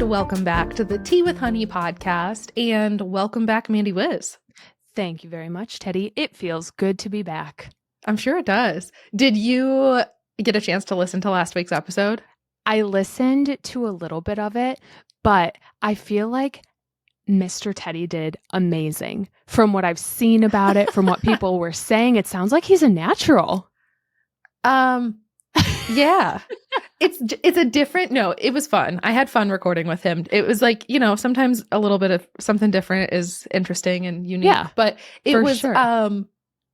welcome back to the Tea with Honey podcast, and welcome back, Mandy Wiz. Thank you very much, Teddy. It feels good to be back. I'm sure it does. Did you get a chance to listen to last week's episode? I listened to a little bit of it, but I feel like Mr. Teddy did amazing. From what I've seen about it, from what people were saying, it sounds like he's a natural. Yeah. It's a different, no, it was fun. I had fun recording with him. It was like, you know, sometimes a little bit of something different is interesting and unique. Yeah, but it was sure.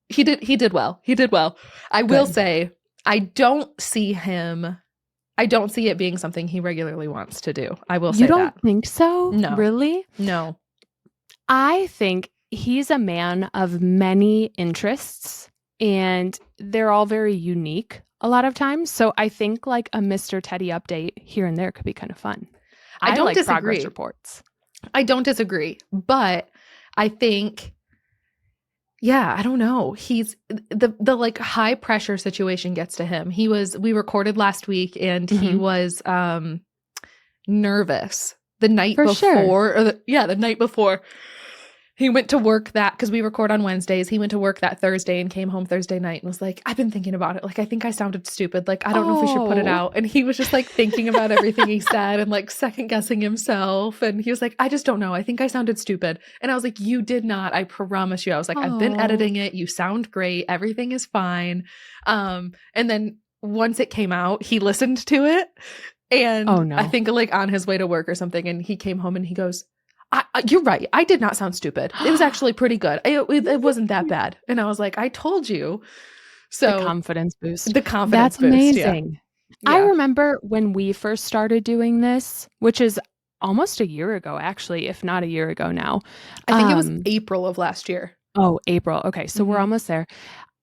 He did well. He did well. I will say I don't see it being something he regularly wants to do. I will say that. You don't think so? No. Really? No. I think he's a man of many interests, and they're all very unique a lot of times. So I think like a Mr. Teddy update here and there could be kind of fun. I don't like disagree. Progress reports. I don't disagree, but I think, yeah, I don't know. He's the like high pressure situation gets to him. We recorded last week and he was nervous the night before. Sure. The night before. He went to work because we record on Wednesdays. He went to work that Thursday and came home Thursday night and was like, I've been thinking about it. Like, I think I sounded stupid. Like, I don't know if we should put it out. And he was just like thinking about everything he said and like second guessing himself. And he was like, I just don't know. I think I sounded stupid. And I was like, you did not. I promise you. I was like, I've been editing it. You sound great. Everything is fine. And then once it came out, he listened to it. And I think like on his way to work or something. And he came home and he goes, you're right. I did not sound stupid. It was actually pretty good. It wasn't that bad. And I was like, I told you. So the confidence boost. That's amazing. Yeah. I remember when we first started doing this, which is almost a year ago, actually, if not a year ago now. I think it was April of last year. Oh, April. Okay. So we're almost there.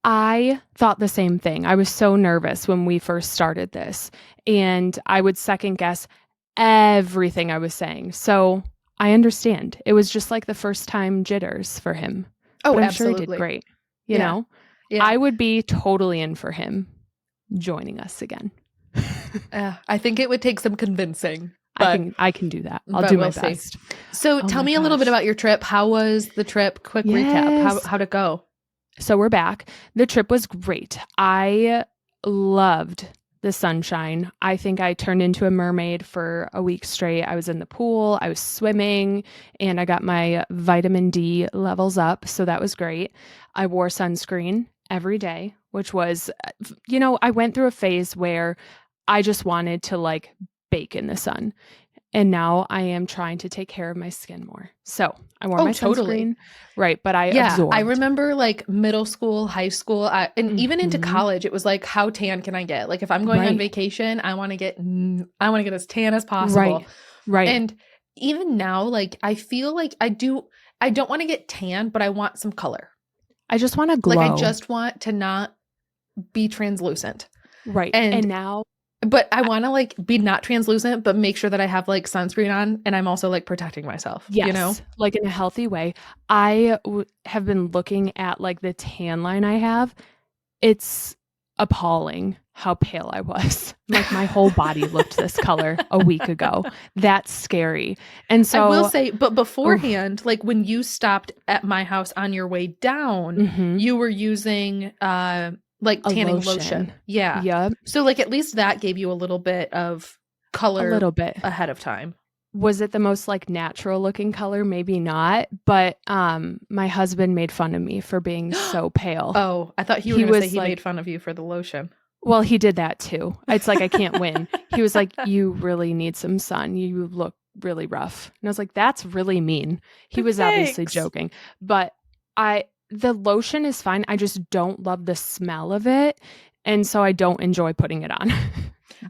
I thought the same thing. I was so nervous when we first started this, and I would second guess everything I was saying. So I understand. It was just like the first time jitters for him. Oh, but I'm absolutely. sure he did great. You know? Yeah. I would be totally in for him joining us again. I think it would take some convincing. I can do that. I'll do my best. So tell me a little bit about your trip. How was the trip? Quick recap. How'd it go? So we're back. The trip was great. I loved the sunshine. I think I turned into a mermaid for a week straight. I was in the pool, I was swimming, and I got my vitamin D levels up. So that was great. I wore sunscreen every day, which was, I went through a phase where I just wanted to like bake in the sun. And now I am trying to take care of my skin more. So I wore my sunscreen. Right. But I absorbed. I remember like middle school, high school, and even into college, it was like, how tan can I get? Like if I'm going on vacation, I want to get as tan as possible. Right. And even now, like I feel like I don't want to get tan, but I want some color. I just want to glow. Like I just want to not be translucent. Right. And now. But I want to like be not translucent, but make sure that I have like sunscreen on and I'm also like protecting myself, like in a healthy way. I have been looking at like the tan line I have. It's appalling how pale I was. Like my whole body looked this color a week ago. That's scary. And so I will say, but beforehand, like when you stopped at my house on your way down, you were using, like tanning lotion. Yeah. Yep. So like at least that gave you a little bit of color ahead of time. Was it the most like natural looking color? Maybe not. But my husband made fun of me for being so pale. Oh, I thought you were going to say he made fun of you for the lotion. Well, he did that too. It's like I can't win. He was like, you really need some sun. You look really rough. And I was like, that's really mean. He was obviously joking. But the lotion is fine. I just don't love the smell of it. And so I don't enjoy putting it on.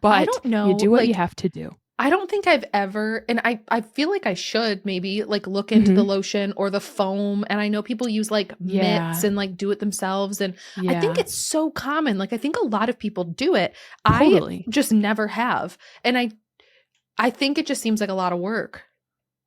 But I don't know. You do what you have to do. I don't think I've ever, and I feel like I should maybe like look into the lotion or the foam. And I know people use like mitts and like do it themselves. And I think it's so common. Like I think a lot of people do it. Totally. I just never have. And I think it just seems like a lot of work.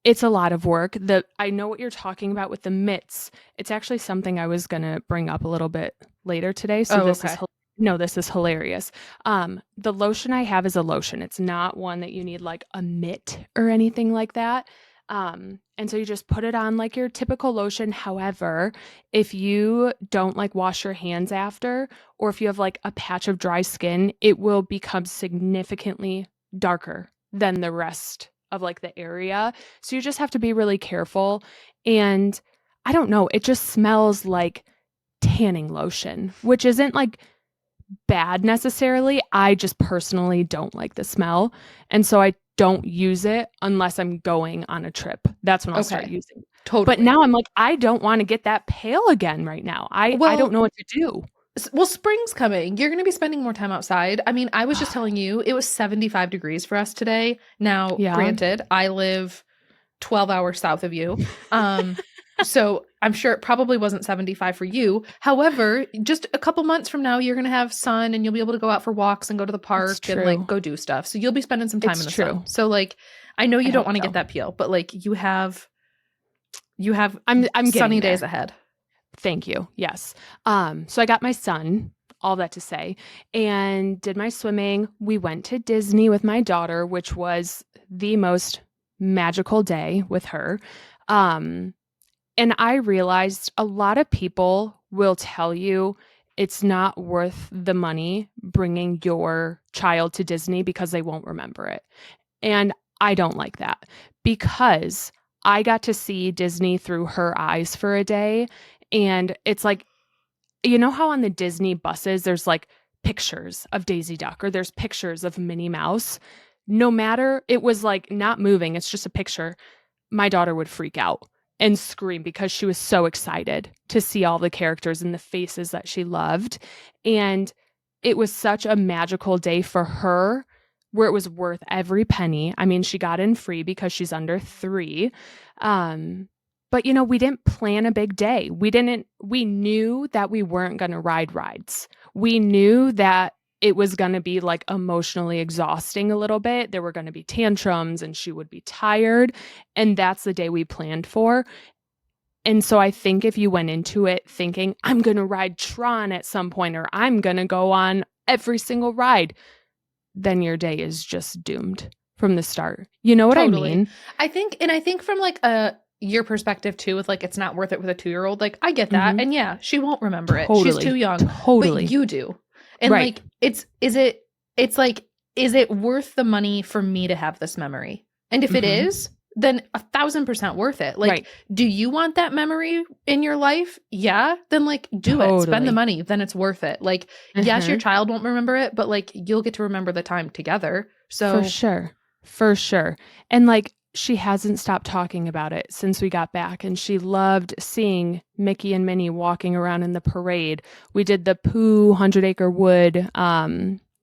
It's a lot of work. I know what you're talking about with the mitts. It's actually something I was going to bring up a little bit later today. So this is no, this is hilarious. The lotion I have is a lotion. It's not one that you need like a mitt or anything like that. And so you just put it on like your typical lotion. However, if you don't like wash your hands after, or if you have like a patch of dry skin, it will become significantly darker than the rest of like the area. So you just have to be really careful. And I don't know, it just smells like tanning lotion, which isn't like bad necessarily. I just personally don't like the smell. And so I don't use it unless I'm going on a trip. That's when I'll start using it. Totally. But now I'm like, I don't want to get that pale again right now. I don't know what to do. Well, spring's coming. You're going to be spending more time outside. I mean, I was just telling you, it was 75 degrees for us today. Now, granted, I live 12 hours south of you. So I'm sure it probably wasn't 75 for you. However, just a couple months from now, you're going to have sun and you'll be able to go out for walks and go to the park and like go do stuff. So you'll be spending some time in the sun. So like, I know you don't want to get that peel, but like you have I'm sunny days ahead. Thank you. Yes. So I got my son, all that to say, and did my swimming. We went to Disney with my daughter, which was the most magical day with her. And I realized a lot of people will tell you it's not worth the money bringing your child to Disney because they won't remember it. And I don't like that, because I got to see Disney through her eyes for a day. And it's like, you know how on the Disney buses, there's like pictures of Daisy Duck or there's pictures of Minnie Mouse. No matter, it was like not moving, it's just a picture. My daughter would freak out and scream because she was so excited to see all the characters and the faces that she loved. And it was such a magical day for her where it was worth every penny. I mean, she got in free because she's under 3. But, you know, we didn't plan a big day. We knew that we weren't going to ride rides. We knew that it was going to be like emotionally exhausting a little bit. There were going to be tantrums and she would be tired. And that's the day we planned for. And so I think if you went into it thinking, I'm going to ride Tron at some point, or I'm going to go on every single ride, then your day is just doomed from the start. You know what I mean? I think from like your perspective too, with like, it's not worth it with a 2-year-old. Like, I get that. And yeah, she won't remember it. She's too young. But you do. And like, is it worth the money for me to have this memory? And if it is, then 1,000% worth it. Like, do you want that memory in your life? Yeah. Then like, do it, spend the money. Then it's worth it. Like, yes, your child won't remember it, but like, you'll get to remember the time together. So for sure. And like, she hasn't stopped talking about it since we got back, and she loved seeing Mickey and Minnie walking around in the parade. We did the Pooh 100 Acre Wood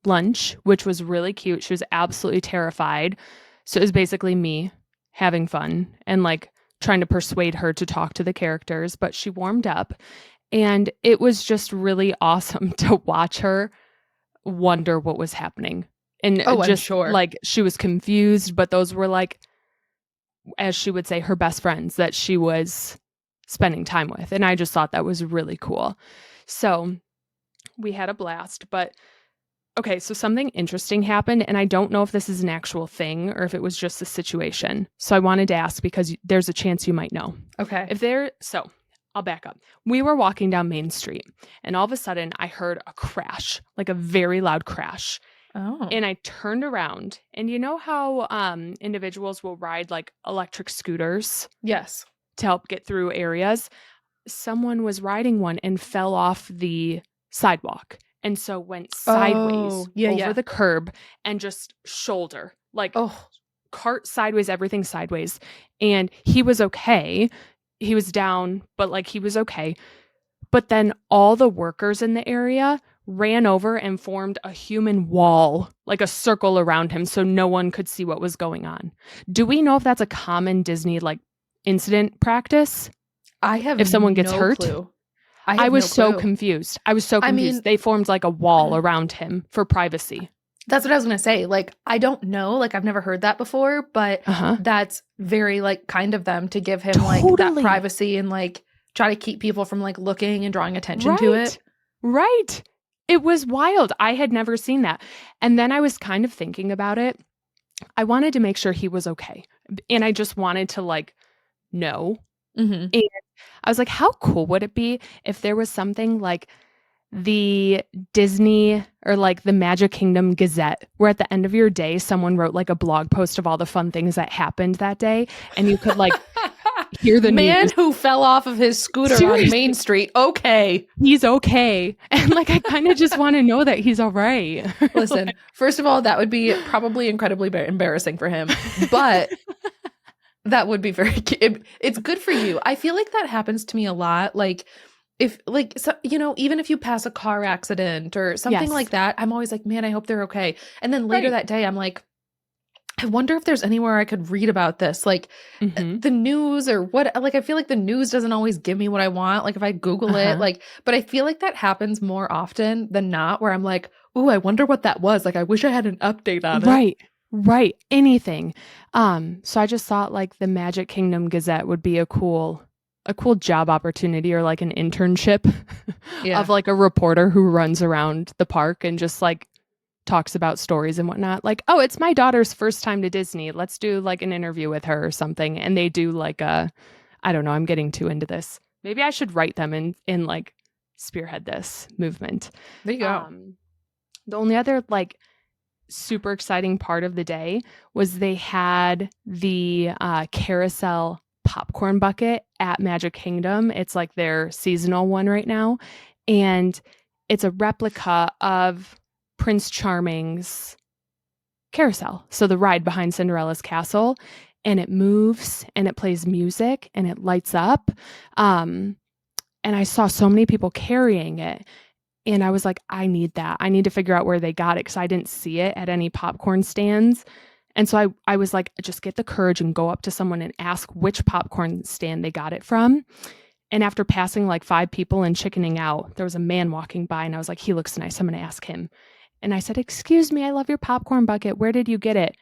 lunch, which was really cute. She was absolutely terrified. So it was basically me having fun and like trying to persuade her to talk to the characters, but she warmed up, and it was just really awesome to watch her wonder what was happening. And like she was confused, but those were like, as she would say, her best friends that she was spending time with. And I just thought that was really cool. So we had a blast. But okay, so something interesting happened, and I don't know if this is an actual thing or if it was just a situation. So I wanted to ask because there's a chance you might know. Okay. So I'll back up. We were walking down Main Street, and all of a sudden I heard a crash, like a very loud crash. Oh. And I turned around, and you know how individuals will ride like electric scooters? Yes. To help get through areas. Someone was riding one and fell off the sidewalk. And so went sideways over the curb and just shoulder, like cart sideways, everything sideways. And he was okay. He was down, but like he was okay. But then all the workers in the area ran over and formed a human wall, like a circle around him, so no one could see what was going on. Do we know if that's a common Disney like incident practice? I have if someone gets hurt. Clue. I was so confused. I mean, they formed like a wall around him for privacy. That's what I was going to say. Like, I don't know. Like, I've never heard that before, but that's very like kind of them to give him like that privacy and like try to keep people from like looking and drawing attention to it. Right. It was wild. I had never seen that. And then I was kind of thinking about it. I wanted to make sure he was okay. And I just wanted to like know. Mm-hmm. And I was like, how cool would it be if there was something like the Disney or like the Magic Kingdom Gazette, where at the end of your day, someone wrote like a blog post of all the fun things that happened that day. And you could like hear the man news. who fell off of his scooter Seriously. on Main Street. Okay. He's okay. And like, I kind of just want to know that he's all right. Listen, first of all, that would be probably incredibly embarrassing for him, but that would be very, it's good for you. I feel like that happens to me a lot. Like, if like, so, you know, even if you pass a car accident or something Yes. like that, I'm always like, man, I hope they're okay. And then later that day, I'm like, I wonder if there's anywhere I could read about this, like the news or what, like, I feel like the news doesn't always give me what I want. Like if I Google it, like, but I feel like that happens more often than not, where I'm like, ooh, I wonder what that was. Like, I wish I had an update on it. Right. Anything. So I just thought like the Magic Kingdom Gazette would be a cool job opportunity, or like an internship of like a reporter who runs around the park and just like talks about stories and whatnot. Like, oh, it's my daughter's first time to Disney. Let's do like an interview with her or something. And they do like I don't know, I'm getting too into this. Maybe I should write them and like spearhead this movement. There you go. The only other like super exciting part of the day was they had the carousel popcorn bucket at Magic Kingdom. It's like their seasonal one right now. And it's a replica of Prince Charming's carousel. So the ride behind Cinderella's castle, and it moves and it plays music and it lights up. And I saw so many people carrying it. And I was like, I need that. I need to figure out where they got it because I didn't see it at any popcorn stands. And so I was like, just get the courage and go up to someone and ask which popcorn stand they got it from. And after passing like 5 people and chickening out, there was a man walking by and I was like, he looks nice. I'm going to ask him. And I said, excuse me, I love your popcorn bucket. Where did you get it?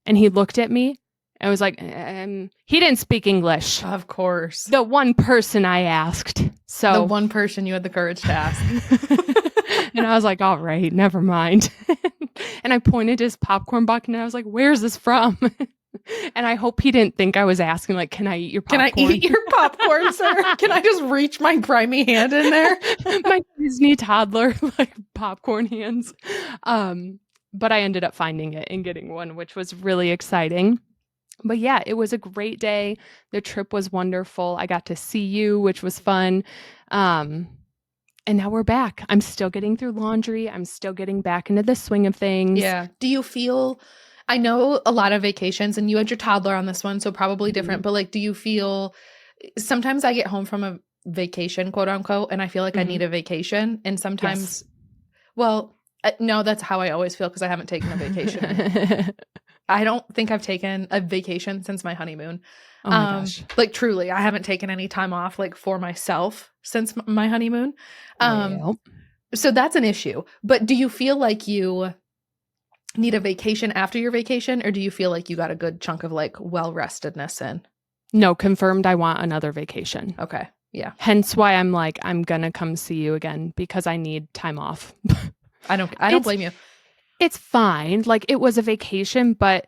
And he looked at me and was like, he didn't speak English. Of course. The one person I asked. So the one person you had the courage to ask. And I was like, all right, never mind. And I pointed to his popcorn bucket and I was like, where's this from? And I hope he didn't think I was asking, like, can I eat your popcorn? Can I eat your popcorn, sir? Can I just reach my grimy hand in there? My Disney toddler, like, popcorn hands. But I ended up finding it and getting one, which was really exciting. But yeah, it was a great day. The trip was wonderful. I got to see you, which was fun. And now we're back. I'm still getting through laundry. I'm still getting back into the swing of things. Yeah. Do you feel, I know a lot of vacations and you had your toddler on this one, so probably different, but like, do you feel, sometimes I get home from a vacation, quote unquote, and I feel like I need a vacation. And sometimes, well, no, that's how I always feel because I haven't taken a vacation. I don't think I've taken a vacation since my honeymoon. Oh my gosh. Like truly, I haven't taken any time off like for myself since my honeymoon. So that's an issue. But do you feel like you need a vacation after your vacation, or do you feel like you got a good chunk of like well-restedness in? No, confirmed. I want another vacation. Okay. Yeah. Hence why I'm like, I'm gonna come see you again because I need time off. I don't blame you. It's fine. Like, it was a vacation, but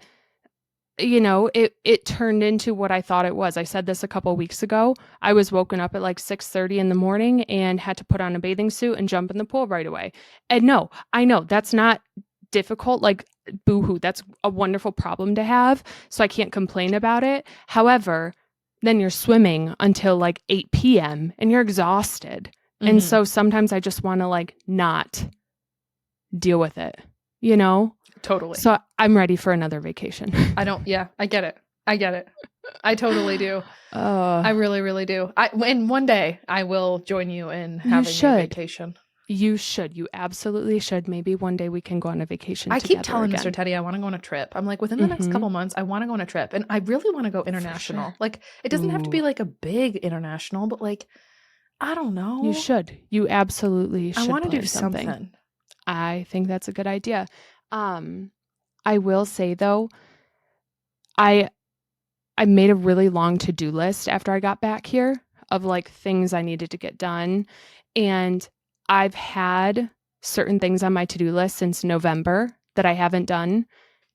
you know, it turned into what I thought it was. I said this a couple of weeks ago. I was woken up at like 6:30 in the morning and had to put on a bathing suit and jump in the pool right away. And no, I know that's not difficult. Like, boohoo, that's a wonderful problem to have. So I can't complain about it. However, then you're swimming until like 8 p.m. and you're exhausted. Mm-hmm. And so sometimes I just want to like not deal with it, you know? Totally. So I'm ready for another vacation. I get it. I totally do. I really, really do. And one day I will join you in having a vacation. You should. You absolutely should. Maybe one day we can go on a vacation I together keep telling again. Mr. Teddy I want to go on a trip. I'm like, within the next couple months, I want to go on a trip. And I really want to go international. Sure. Like, it doesn't have to be like a big international, but like, I don't know. You should. You absolutely should. I want to do something. I think that's a good idea. I will say though, I made a really long to-do list after I got back here of like things I needed to get done. And I've had certain things on my to-do list since November that I haven't done.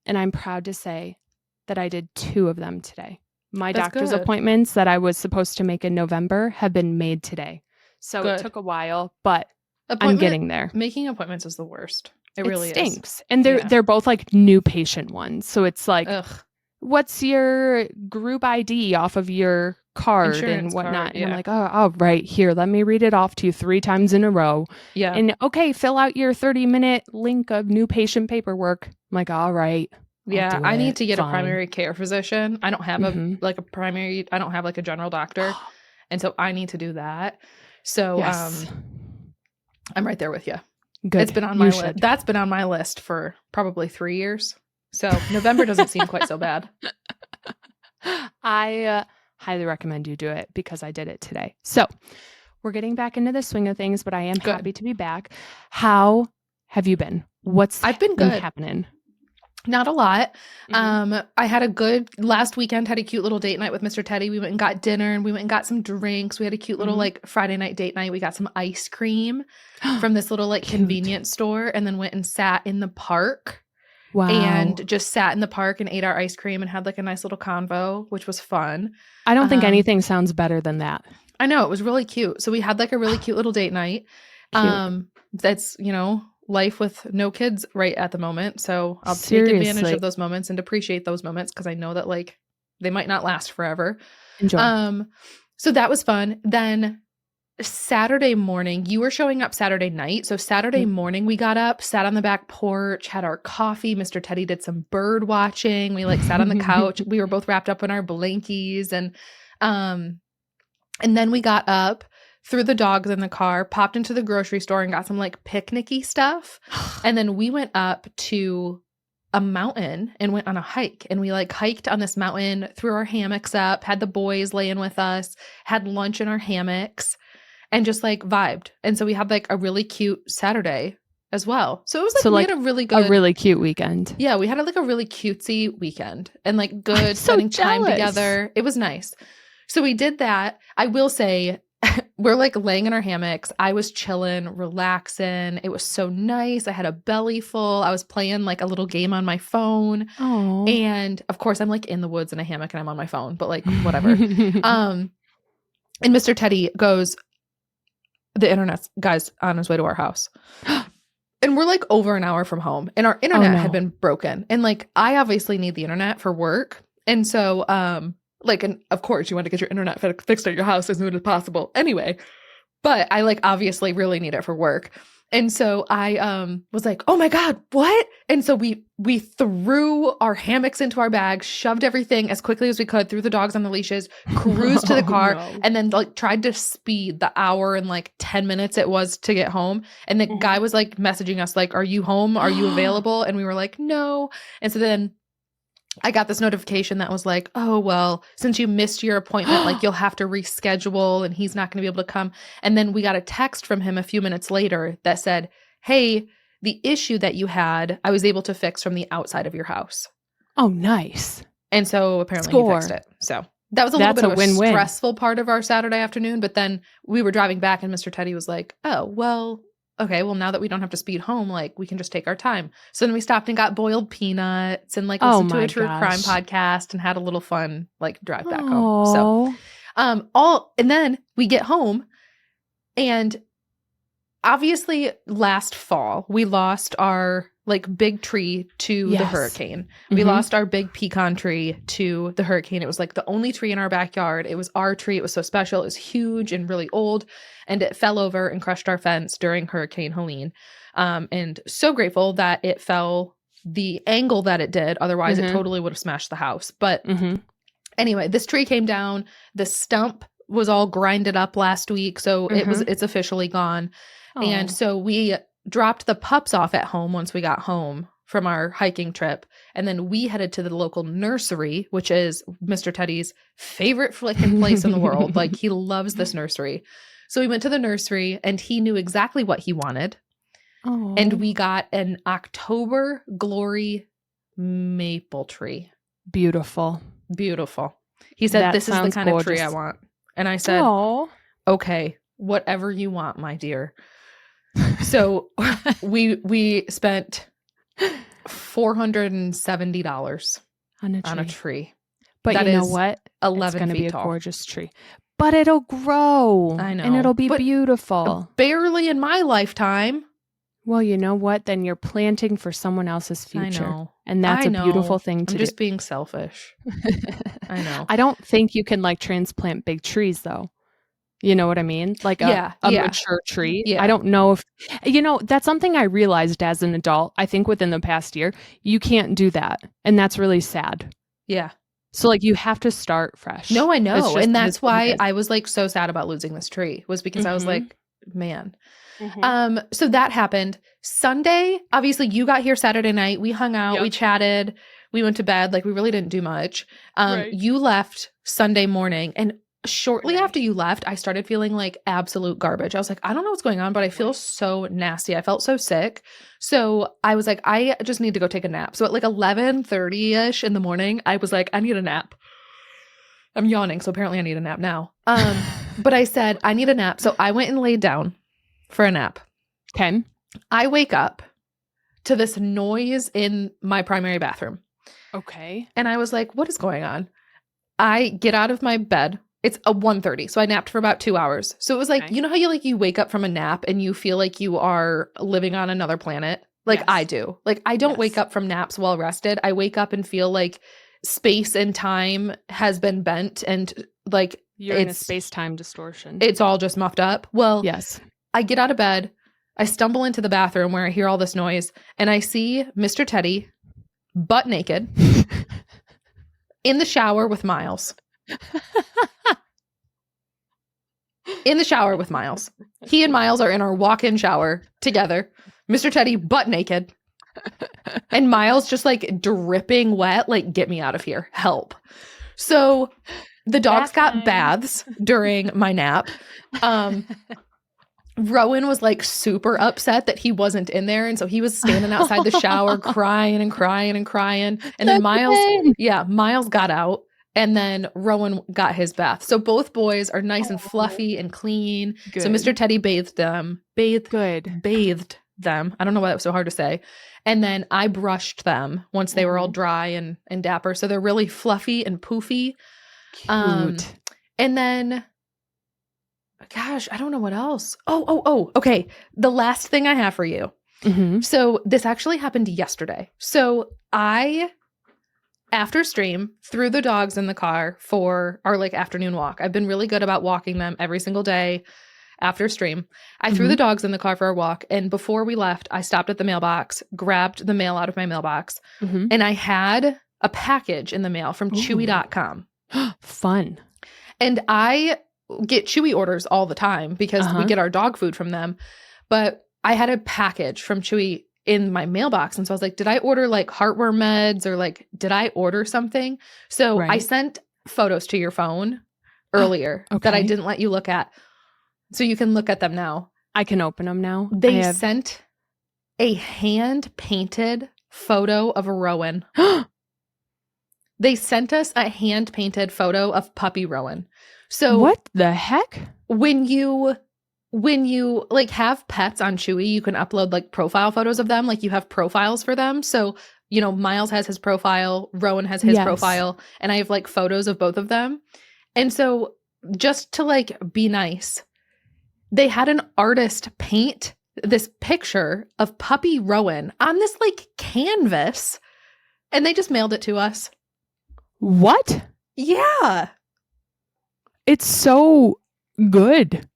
And I'm proud to say that I did 2 of them today. My doctor's appointments that I was supposed to make in November have been made today. So it took a while, but I'm getting there. Making appointments is the worst. It really stinks. And they're both like new patient ones. So it's like, what's your group ID off of your card and whatnot? And I'm like, oh, right here. Let me read it off to you 3 times in a row. Yeah. And okay, fill out your 30-minute link of new patient paperwork. I'm like, all right. Yeah, I need to get a primary care physician. I don't have I don't have like a general doctor. And so I need to do that. So I'm right there with you. Good. It's been on my list. That's been on my list for probably 3 years. So November doesn't seem quite so bad. I highly recommend you do it because I did it today. So we're getting back into the swing of things, but I am happy to be back. How have you been? I've been good. Happening? Not a lot. I had a good last weekend, had a cute little date night with Mr. Teddy. We went and got dinner and we went and got some drinks. We had a cute little like Friday night date night. We got some ice cream from this little like convenience store and then went and sat in the park. Wow. And just sat in the park and ate our ice cream and had like a nice little convo, which was fun. I don't think anything sounds better than that. I know. It was really cute. So we had like a really cute little date night. That's, life with no kids right at the moment. So I'll take advantage of those moments and appreciate those moments because I know that like they might not last forever. Enjoy. So that was fun. Then Saturday morning, you were showing up Saturday night. So Saturday morning we got up, sat on the back porch, had our coffee. Mr. Teddy did some bird watching. We like sat on the couch. We were both wrapped up in our blankies and then we got up, threw the dogs in the car, popped into the grocery store and got some like picnicky stuff. And then we went up to a mountain and went on a hike. And we like hiked on this mountain, threw our hammocks up, had the boys laying with us, had lunch in our hammocks and just like vibed. And so we had like a really cute Saturday as well. So it was like, we had a really cute weekend. Yeah. We had like a really cutesy weekend and like good spending time together. It was nice. So we did that. I will say, we're like laying in our hammocks. I was chilling, relaxing. It was so nice. I had a belly full. I was playing like a little game on my phone. Aww. And of course, I'm like in the woods in a hammock and I'm on my phone, but like whatever. And Mr. Teddy goes, the internet guy's on his way to our house. And we're like over an hour from home and our internet had been broken. And like, I obviously need the internet for work. And so, and of course you want to get your internet fixed at your house as soon as possible anyway, but I like obviously really need it for work. And so I was like, oh my God, what? And so we threw our hammocks into our bags, shoved everything as quickly as we could, threw the dogs on the leashes, cruised to the car, and then like tried to speed the hour and like 10 minutes it was to get home. And the guy was like messaging us like, are you home? Are you available? And we were like, no. And so then I got this notification that was like, oh, well, since you missed your appointment, like you'll have to reschedule and he's not going to be able to come. And then we got a text from him a few minutes later that said, hey, the issue that you had, I was able to fix from the outside of your house. Oh, nice. And so apparently he fixed it. So that was a little bit of a stressful part of our Saturday afternoon. But then we were driving back and Mr. Teddy was like, oh, well, okay, well, now that we don't have to speed home, like we can just take our time. So then we stopped and got boiled peanuts and like listened to a true crime podcast and had a little fun like drive back home. So and then we get home and obviously last fall we lost our like big tree to the hurricane. We lost our big pecan tree to the hurricane. It was like the only tree in our backyard. It was our tree. It was so special. It was huge and really old. And it fell over and crushed our fence during Hurricane Helene. And so grateful that it fell the angle that it did. Otherwise, it totally would have smashed the house. But anyway, this tree came down. The stump was all grinded up last week. So it's officially gone. Oh. And so we dropped the pups off at home once we got home from our hiking trip. And then we headed to the local nursery, which is Mr. Teddy's favorite flicking place in the world. Like he loves this nursery. So we went to the nursery and he knew exactly what he wanted. Oh. And we got an October Glory maple tree. Beautiful. Beautiful. He said, this is the kind of tree I want. And I said, okay, whatever you want, my dear. So we spent $470 on a tree. But that you know is what? 11 it's going to feet be a tall. gorgeous tree. But it'll grow. I know. And it'll be But beautiful. barely in my lifetime. Well, you know what? Then you're planting for someone else's future. I know. And that's a beautiful thing to do. I'm just being selfish. I know. I don't think you can like transplant big trees though. You know what I mean? Like a mature tree. Yeah. I don't know if, that's something I realized as an adult. I think within the past year, you can't do that. And that's really sad. Yeah. So like you have to start fresh. No, I know. And that's why I was like so sad about losing this tree, was because I was like, man. So that happened. Sunday, obviously you got here Saturday night. We hung out, we chatted, we went to bed. Like we really didn't do much. You left Sunday morning, and shortly after you left, I started feeling like absolute garbage. I was like, I don't know what's going on, but I feel so nasty. I felt so sick. So I was like, I just need to go take a nap. So at like 11:30-ish in the morning, I was like, I need a nap. I'm yawning, so apparently I need a nap now. But I said, I need a nap. So I went and laid down for a nap. Okay. I wake up to this noise in my primary bathroom. Okay. And I was like, what is going on? I get out of my bed. It's a 1:30. So I napped for about 2 hours. So it was like, you know how you wake up from a nap and you feel like you are living on another planet? Like I do. Like I don't wake up from naps well rested. I wake up and feel like space and time has been bent, and like you're in a space-time distortion. It's all just muffed up. Well, yes. I get out of bed. I stumble into the bathroom where I hear all this noise, and I see Mr. Teddy butt naked in the shower with Miles. In the shower with Miles. He and Miles are in our walk-in shower together. Mr. Teddy butt naked. And Miles just like dripping wet, like, get me out of here. Help. So the dogs got baths during my nap. Rowan was like super upset that he wasn't in there. And so he was standing outside the shower crying and crying and crying. And then Miles got out. And then Rowan got his bath. So both boys are nice and fluffy and clean. Good. So Mr. Teddy bathed them. Bathed them. I don't know why that was so hard to say. And then I brushed them once they were all dry and dapper. So they're really fluffy and poofy. Cute. And then, gosh, I don't know what else. Oh, okay. The last thing I have for you. Mm-hmm. So this actually happened yesterday. So after stream, threw the dogs in the car for our like afternoon walk. I've been really good about walking them every single day after stream. I threw the dogs in the car for a walk. And before we left, I stopped at the mailbox, grabbed the mail out of my mailbox, and I had a package in the mail from Chewy.com. Fun. And I get Chewy orders all the time because we get our dog food from them. But I had a package from Chewy in my mailbox. And so I was like, did I order like heartworm meds, or like, did I order something? So I sent photos to your phone earlier that I didn't let you look at. So you can look at them now. I can open them now. They sent a hand-painted photo of a Rowan. They sent us a hand-painted photo of puppy Rowan. So what the heck? When you like have pets on Chewy, you can upload like profile photos of them. Like you have profiles for them. So, Miles has his profile, Rowan has his profile, and I have like photos of both of them. And so just to like be nice, they had an artist paint this picture of puppy Rowan on this like canvas, and they just mailed it to us. What? Yeah. It's so good.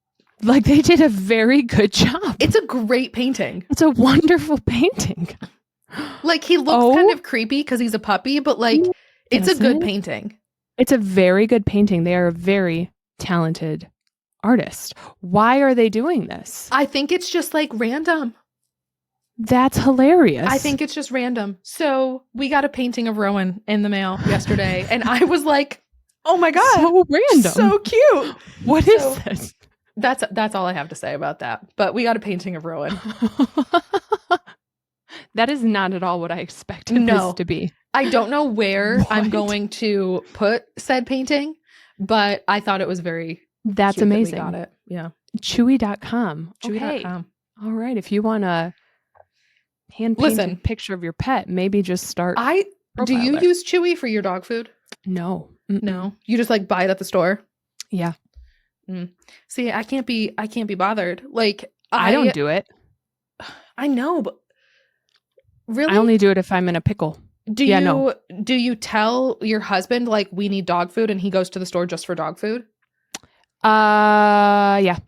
Like they did a very good job. It's a great painting. It's a wonderful painting. Like he looks kind of creepy because he's a puppy, but like it's a good painting. It's a very good painting. They are a very talented artist. Why are they doing this? I think it's just like random. That's hilarious. I think it's just random. So we got a painting of Rowan in the mail yesterday, and I was like, oh my God. So random. So cute. What is this? That's all I have to say about that. But we got a painting of Rowan. That is not at all what I expected this to be. I don't know where I'm going to put said painting, but I thought it was very That's cute amazing. that we got it. Yeah. Chewy.com. Chewy.com. All right. If you want a hand-painted picture of your pet, maybe just start. Do you use Chewy for your dog food? No. No. You just like buy it at the store? Yeah. See, I can't be bothered. Like I don't do it. I know, but really? I only do it if I'm in a pickle. Do you tell your husband like we need dog food and he goes to the store just for dog food? Yeah.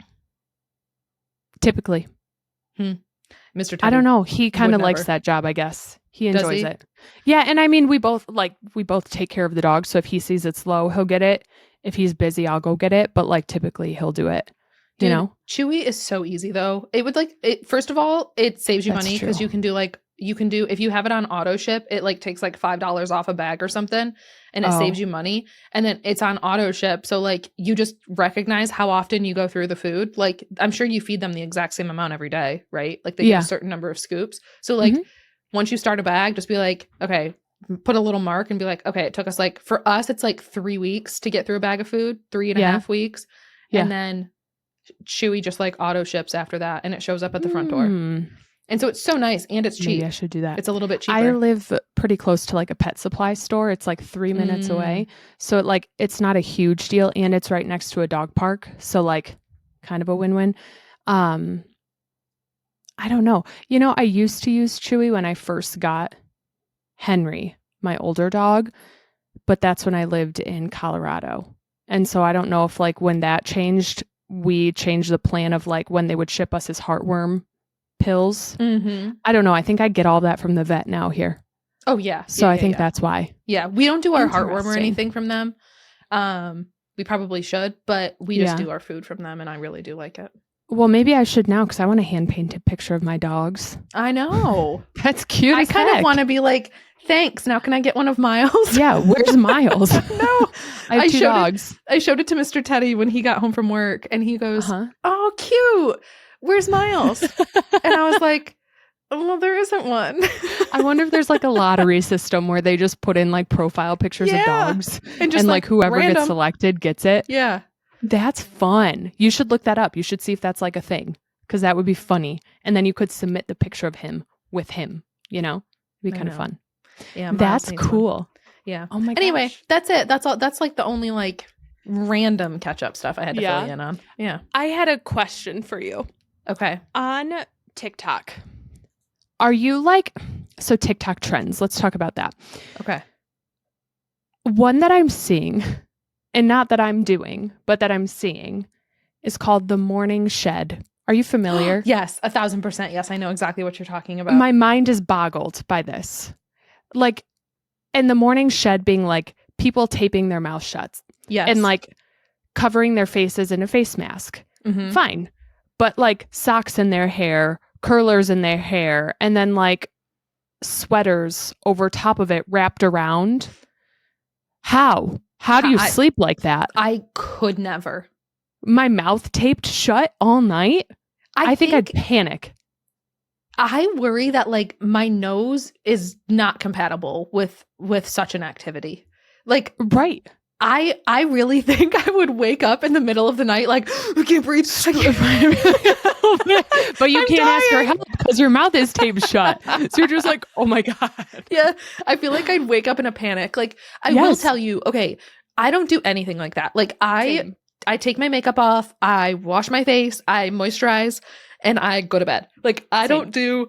Typically. Mr. Teddy, I don't know. He kind of likes that job, I guess. He enjoys it. Yeah, and I mean we both take care of the dog, so if he sees it's low, he'll get it. If he's busy, I'll go get it, but like typically he'll do it. Dude, you know? Chewy is so easy though. It would first of all, it saves you money because you can do if you have it on auto ship, it like takes like $5 off a bag or something and it saves you money. And then it's on auto ship. So like you just recognize how often you go through the food. Like I'm sure you feed them the exact same amount every day, right? Like they get a certain number of scoops. So like once you start a bag, just be like, okay, put a little mark and be like, okay, it took us like, for us, it's like 3 weeks to get through a bag of food, 3.5 weeks. Yeah. And then Chewy just like auto ships after that and it shows up at the front door. And so it's so nice and it's cheap. Maybe I should do that. It's a little bit cheaper. I live pretty close to like a pet supply store. It's like 3 minutes away. So it's not a huge deal and it's right next to a dog park. So like kind of a win-win. I don't know. I used to use Chewy when I first got Henry, my older dog, but that's when I lived in Colorado. And so I don't know if like when that changed, we changed the plan of like when they would ship us his heartworm pills. I don't know. I think I get all that from the vet now here. Oh yeah. So I think that's why. Yeah. We don't do our heartworm or anything from them. We probably should, but we just do our food from them and I really do like it. Well, maybe I should now because I want a hand-painted picture of my dogs. I know. That's cute. I kind of want to be like, thanks. Now can I get one of Miles? Yeah. Where's Miles? No. I have 2 dogs. I showed it to Mr. Teddy when he got home from work and he goes, oh, cute. Where's Miles? And I was like, well, there isn't one. I wonder if there's like a lottery system where they just put in like profile pictures of dogs and just like whoever gets selected gets it. Yeah. That's fun. You should look that up. You should see if that's like a thing because that would be funny. And then you could submit the picture of him with him, It'd be kind of fun. Yeah. That's cool. One. Yeah. Oh my gosh. Anyway, that's it. That's all. That's like the only like random catch up stuff I had to fill you in on. Yeah. I had a question for you. Okay. On TikTok, are you so TikTok trends, let's talk about that. Okay. One that I'm seeing, and not that I'm doing, but that I'm seeing, is called the morning shed. Are you familiar? Yes, 1,000%. Yes, I know exactly what you're talking about. My mind is boggled by this. And the morning shed being like people taping their mouth shut. Yes. And like covering their faces in a face mask. Fine. But like socks in their hair, curlers in their hair, and then like sweaters over top of it wrapped around. How do you sleep like that? I could never. My mouth taped shut all night? I think I'd panic. I worry that like my nose is not compatible with such an activity. Like, right. I really think I would wake up in the middle of the night like, I can't breathe. But you can't ask for help because your mouth is taped shut. So you're just like, oh my God. Yeah. I feel like I'd wake up in a panic. Like, I will tell you, okay, I don't do anything like that. Like I take my makeup off, I wash my face, I moisturize, and I go to bed. Like I don't do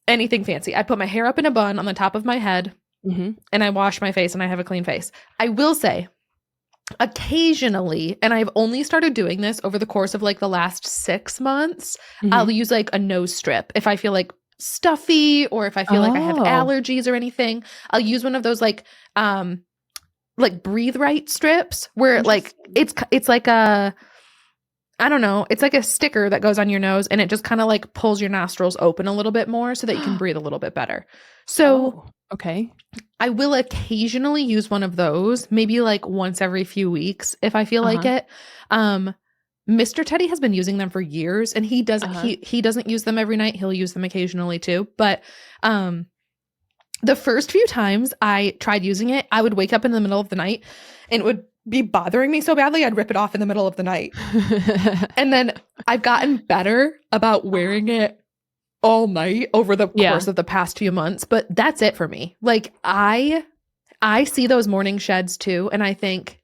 anything fancy. I put my hair up in a bun on the top of my head. And I wash my face and I have a clean face. I will say occasionally, and I've only started doing this over the course of like the last 6 months, I'll use like a nose strip. If I feel like stuffy or if I feel like I have allergies or anything, I'll use one of those like breathe right strips where like it's like a, I don't know, it's like a sticker that goes on your nose and it just kind of like pulls your nostrils open a little bit more so that you can breathe a little bit better. So okay. I will occasionally use one of those, maybe like once every few weeks if I feel like it. Mr. Teddy has been using them for years and he doesn't he doesn't use them every night. He'll use them occasionally too. But the first few times I tried using it, I would wake up in the middle of the night and it would be bothering me so badly, I'd rip it off in the middle of the night. And then I've gotten better about wearing it all night over the course of the past few months, but that's it for me. Like I see those morning sheds too, and I think,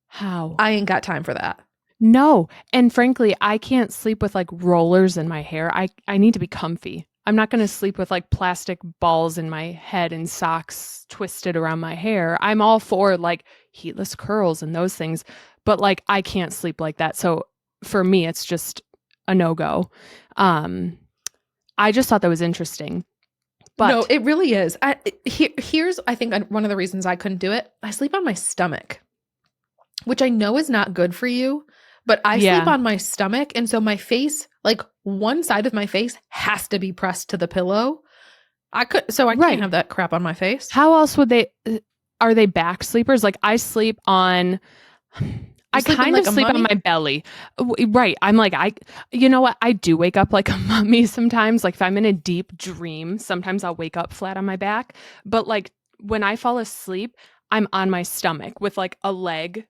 how? I ain't got time for that. No. And frankly, I can't sleep with like rollers in my hair. I need to be comfy. I'm not going to sleep with like plastic balls in my head and socks twisted around my hair. I'm all for like heatless curls and those things, but like I can't sleep like that. So for me, it's just a no-go. I just thought that was interesting. But no, it really is. Here's, I think, one of the reasons I couldn't do it. I sleep on my stomach, which I know is not good for you, but I sleep on my stomach. And so my face, like one side of my face has to be pressed to the pillow. I can't have that crap on my face. How else would they, are they back sleepers? Like I sleep on... I kind of sleep on my belly. Right. I'm like, you know what? I do wake up like a mummy sometimes. Like if I'm in a deep dream, sometimes I'll wake up flat on my back. But like when I fall asleep, I'm on my stomach with like a leg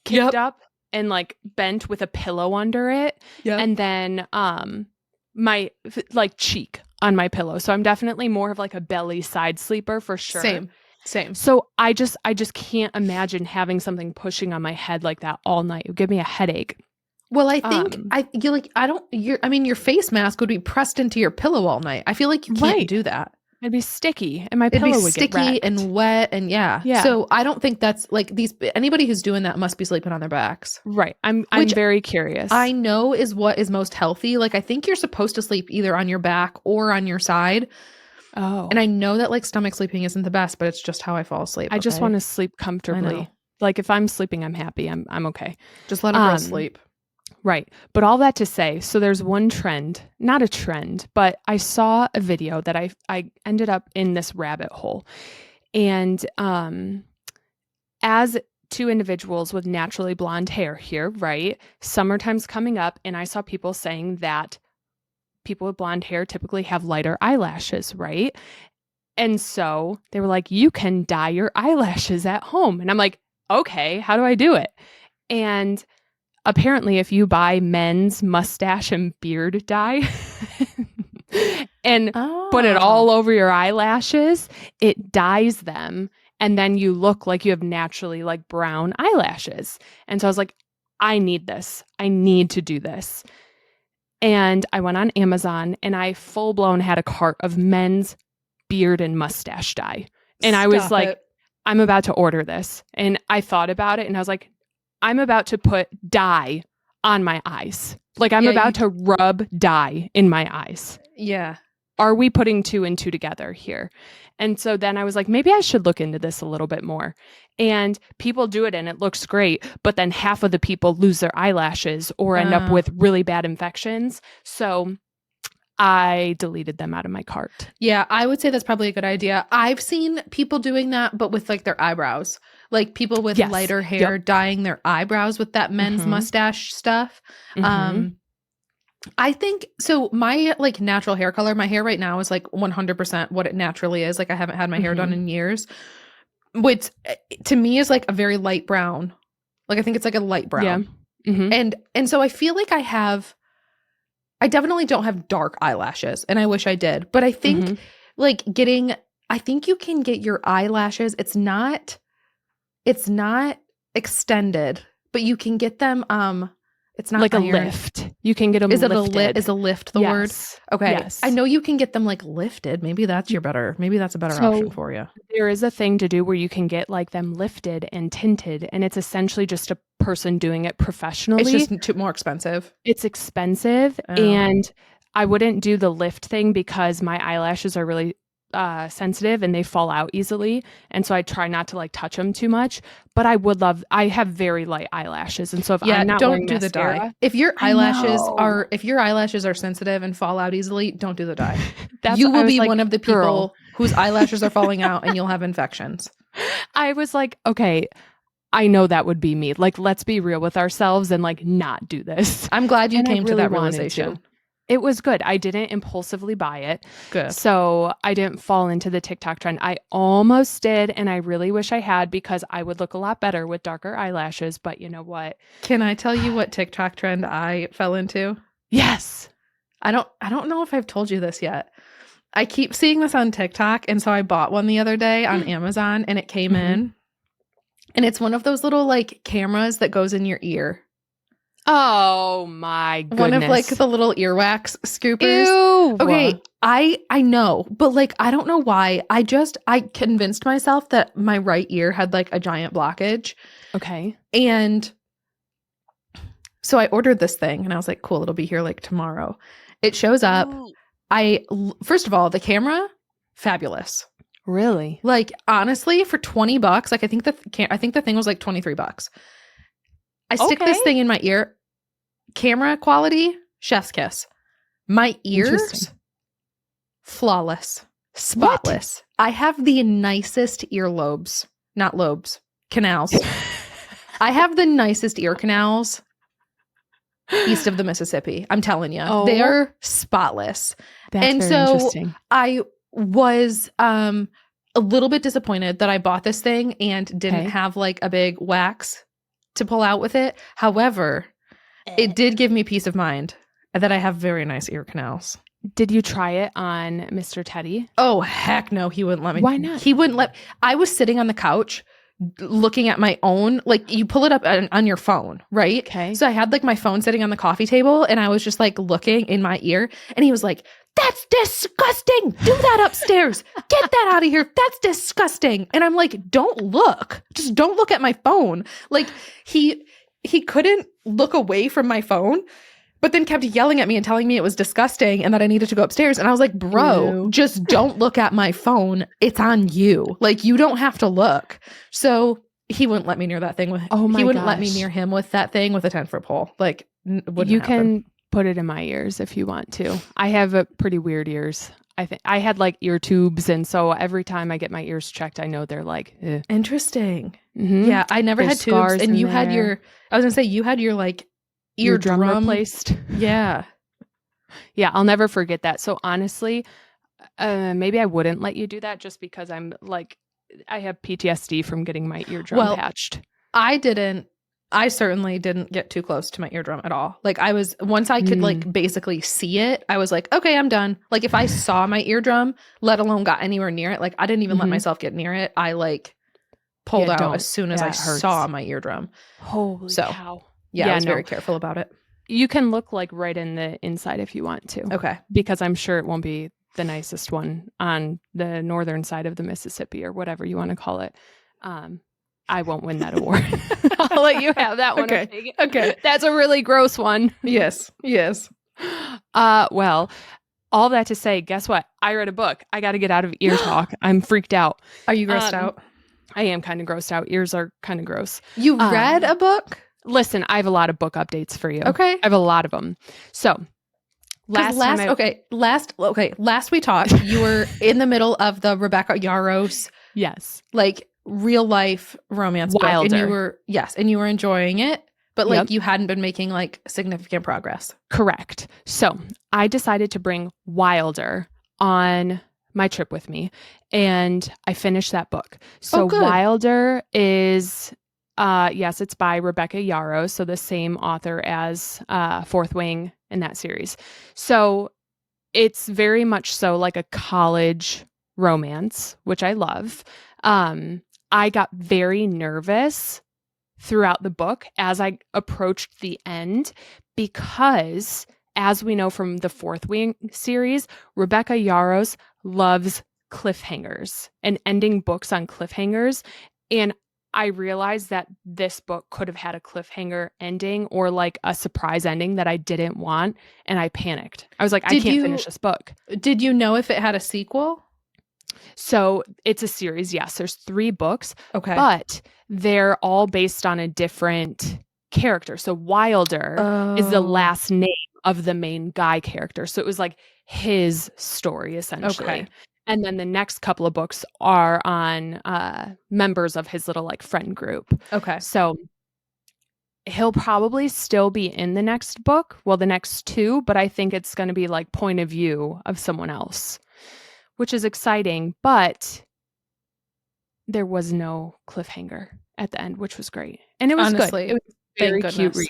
kicked up and like bent with a pillow under it. Yep. And then my like cheek on my pillow. So I'm definitely more of like a belly side sleeper for sure. Same. So I just can't imagine having something pushing on my head like that all night. It would give me a headache. Well, I think your face mask would be pressed into your pillow all night. I feel like you can't do that. It'd be sticky and my pillow would get wrecked. And wet and yeah. So I don't think that's like anybody who's doing that must be sleeping on their backs. Right. I'm very curious. I know is what is most healthy. Like I think you're supposed to sleep either on your back or on your side. Oh. And I know that like stomach sleeping isn't the best, but it's just how I fall asleep. I just want to sleep comfortably. Like if I'm sleeping, I'm happy. I'm okay. Just let them go sleep. Right. But all that to say, so there's one trend, not a trend, but I saw a video that I ended up in this rabbit hole. And as two individuals with naturally blonde hair here, right? Summertime's coming up, and I saw people saying that people with blonde hair typically have lighter eyelashes, right? And so they were like, you can dye your eyelashes at home. And I'm like, okay, how do I do it? And apparently if you buy men's mustache and beard dye and put it all over your eyelashes, it dyes them. And then you look like you have naturally like brown eyelashes. And so I was like, I need this. I need to do this. And I went on Amazon and I full blown had a cart of men's beard and mustache dye. And I was like, I'm about to order this. And I thought about it and I was like, I'm about to put dye on my eyes. Like I'm about to rub dye in my eyes. Yeah. Are we putting two and two together here? And so then I was like, maybe I should look into this a little bit more. And people do it and it looks great, but then half of the people lose their eyelashes or end up with really bad infections. So I deleted them out of my cart. Yeah, I would say that's probably a good idea. I've seen people doing that, but with like their eyebrows. Like people with lighter hair dyeing their eyebrows with that men's mustache stuff. I think so. My like natural hair color, my hair right now is like 100% what it naturally is. Like I haven't had my hair done in years, which to me is like a very light brown. Like I think it's like a light brown. Yeah. And so I feel like I definitely don't have dark eyelashes and I wish I did, but I think I think you can get your eyelashes. It's not extended, but you can get them, it's not like iron. A lift. You can get them lifted. Is a lift the word? Okay. Yes. I know you can get them like lifted. Maybe that's a better option for you. There is a thing to do where you can get like them lifted and tinted, and it's essentially just a person doing it professionally. It's just more expensive. It's expensive. And I wouldn't do the lift thing because my eyelashes are really sensitive and they fall out easily. And so I try not to like touch them too much, but I have very light eyelashes. And so if I'm not don't do mascara, the dye. If your eyelashes are sensitive and fall out easily, don't do the dye. You will be like, one of the people whose eyelashes are falling out and you'll have infections. I was like, okay, I know that would be me. Like, let's be real with ourselves and like not do this. I'm glad you came to that realization. It was good. I didn't impulsively buy it. Good. So I didn't fall into the TikTok trend. I almost did, and I really wish I had because I would look a lot better with darker eyelashes. But you know what? Can I tell you what TikTok trend I fell into? Yes. I don't know if I've told you this yet. I keep seeing this on TikTok, and so I bought one the other day on Amazon, and it came in, and it's one of those little like cameras that goes in your ear. Oh my goodness. One of like the little earwax scoopers. Ew. Okay, I know, but like I don't know why. I convinced myself that my right ear had like a giant blockage. Okay. And so I ordered this thing and I was like, cool, it'll be here like tomorrow. It shows up. First of all, the camera, fabulous. Really? Like honestly, for $20, like I think the thing was like $23. I stick this thing in my ear. Camera quality, chef's kiss. My ears, flawless, spotless. What? I have the nicest earlobes, not lobes, canals. I have the nicest ear canals east of the Mississippi. I'm telling you, they're spotless. That's very interesting. I was a little bit disappointed that I bought this thing and didn't have like a big wax to pull out with it. However, it did give me peace of mind that I have very nice ear canals. Did you try it on Mr. Teddy? Oh, heck no. He wouldn't let me. Why not? He wouldn't let. I was sitting on the couch looking at my own, like you pull it up on your phone, right? Okay. So I had like my phone sitting on the coffee table and I was just like looking in my ear and he was like, that's disgusting. Do that upstairs. Get that out of here. That's disgusting. And I'm like, don't look. Just don't look at my phone. Like he couldn't look away from my phone, but then kept yelling at me and telling me it was disgusting and that I needed to go upstairs. And I was like, bro, just don't look at my phone. It's on you. Like you don't have to look. So he wouldn't let me near that thing with, he wouldn't let me near him with that thing with a 10-foot pole. Like wouldn't happen. Can put it in my ears if you want to. I have a pretty weird ears. I think I had like ear tubes, and so every time I get my ears checked, I know they're like interesting. Mm-hmm. Yeah, I never had tubes, and you had your. I was gonna say you had your like eardrum replaced. Yeah, yeah, I'll never forget that. So honestly, maybe I wouldn't let you do that just because I'm like I have PTSD from getting my eardrum patched. I certainly didn't get too close to my eardrum at all. Like once I could like basically see it, I was like, okay, I'm done. Like if I saw my eardrum, let alone got anywhere near it, like I didn't even let myself get near it. I like pulled out as soon as I saw my eardrum. Holy cow. Yeah, I was very careful about it. You can look like right in the inside if you want to. Okay. Because I'm sure it won't be the nicest one on the northern side of the Mississippi or whatever you want to call it. I won't win that award. I'll let you have that one. Okay. That's a really gross one. Yes. Well, all that to say, guess what? I read a book. I got to get out of ear talk. I'm freaked out. Are you grossed out? I am kind of grossed out. Ears are kind of gross. You read a book? Listen, I have a lot of book updates for you. Okay. I have a lot of them. So last we talked, you were in the middle of the Rebecca Yarros. Yes. Like real life romance Wilder. Book. And you were enjoying it, but like you hadn't been making like significant progress. Correct. So I decided to bring Wilder on my trip with me, and I finished that book. So Wilder is yes, it's by Rebecca Yarros, so the same author as Fourth Wing in that series. So it's very much so like a college romance, which I love. I got very nervous throughout the book as I approached the end because, as we know from the Fourth Wing series, Rebecca Yarros loves cliffhangers and ending books on cliffhangers. And I realized that this book could have had a cliffhanger ending or like a surprise ending that I didn't want. And I panicked. I was like, I can't finish this book. Did you know if it had a sequel? So it's a series. Yes, there's 3 books. Okay. But they're all based on a different character. So Wilder is the last name of the main guy character. So it was like his story, essentially. Okay. And then the next couple of books are on members of his little like friend group. Okay. So he'll probably still be in the next book, well, the next two, but I think it's going to be like point of view of someone else, which is exciting, but there was no cliffhanger at the end, which was great. And it was Honestly, good. It was a very cute read.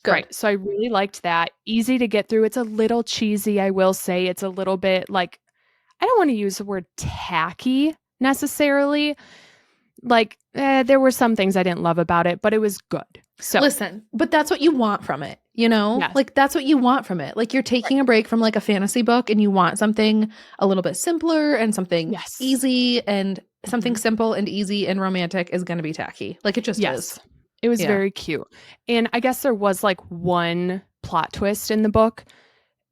Good. Right. So I really liked that. Easy to get through. It's a little cheesy, I will say. It's a little bit like, I don't want to use the word tacky necessarily. Like, there were some things I didn't love about it, but it was good. So listen, but that's what you want from it, you know? Yes. Like that's what you want from it. Like you're taking a break from like a fantasy book and you want something a little bit simpler and something easy, and something simple and easy and romantic is going to be tacky. Like it just is. It was very cute. And I guess there was like one plot twist in the book,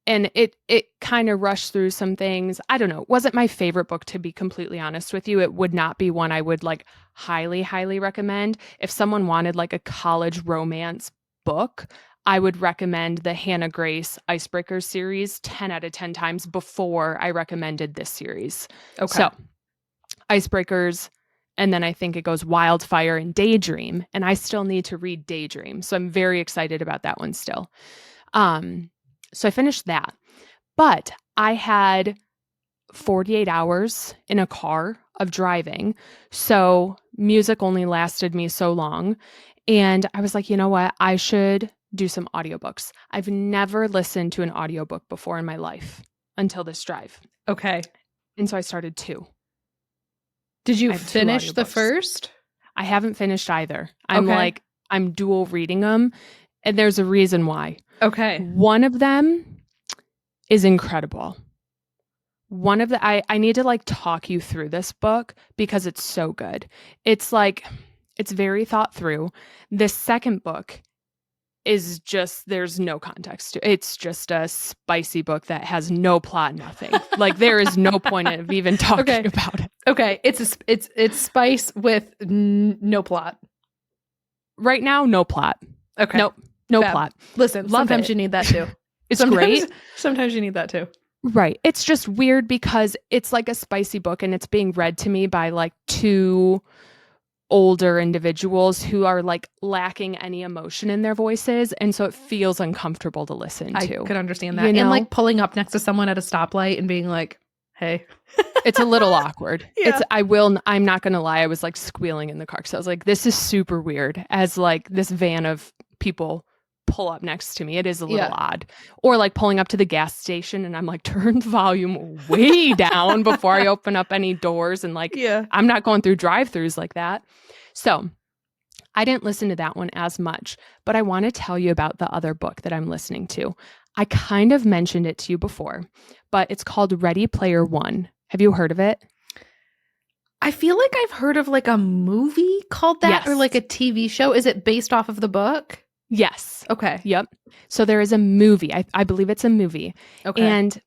and it kind of rushed through some things. I don't know. It wasn't my favorite book, to be completely honest with you. It would not be one I would like highly, highly recommend. If someone wanted like a college romance book, I would recommend the Hannah Grace Icebreakers series 10 out of 10 times before I recommended this series. Okay. So Icebreakers, and then I think it goes Wildfire and Daydream, and I still need to read Daydream. So I'm very excited about that one still. So I finished that, but I had 48 hours in a car of driving. So music only lasted me so long. And I was like, you know what? I should do some audiobooks. I've never listened to an audiobook before in my life until this drive. Okay. And so I started 2. Did you finish the first? I haven't finished either. I'm dual reading them, and there's a reason why. Okay. One of them is incredible. One of the, I need to like talk you through this book because it's so good. It's like, it's very thought through. The second book is just, there's no context to it. It's just a spicy book that has no plot, nothing. Like there is no point of even talking about it. Okay. It's spice with no plot. Right now, no plot. Okay. Nope. No plot. Listen, sometimes you need that too. It's great. Sometimes you need that too. Right. It's just weird because it's like a spicy book and it's being read to me by like 2 older individuals who are like lacking any emotion in their voices. And so it feels uncomfortable to listen to. I could understand that. You know? And like pulling up next to someone at a stoplight and being like, hey. It's a little awkward. Yeah. I'm not going to lie. I was like squealing in the car because I was like, this is super weird as like this van of people pull up next to me. It is a little odd. Or like pulling up to the gas station and I'm like, turn the volume way down before I open up any doors. And like, I'm not going through drive-thrus like that. So I didn't listen to that one as much, but I want to tell you about the other book that I'm listening to. I kind of mentioned it to you before, but it's called Ready Player One. Have you heard of it? I feel like I've heard of like a movie called that or like a TV show. Is it based off of the book? Yes. Okay. Yep. So there is a movie. I believe it's a movie. Okay. And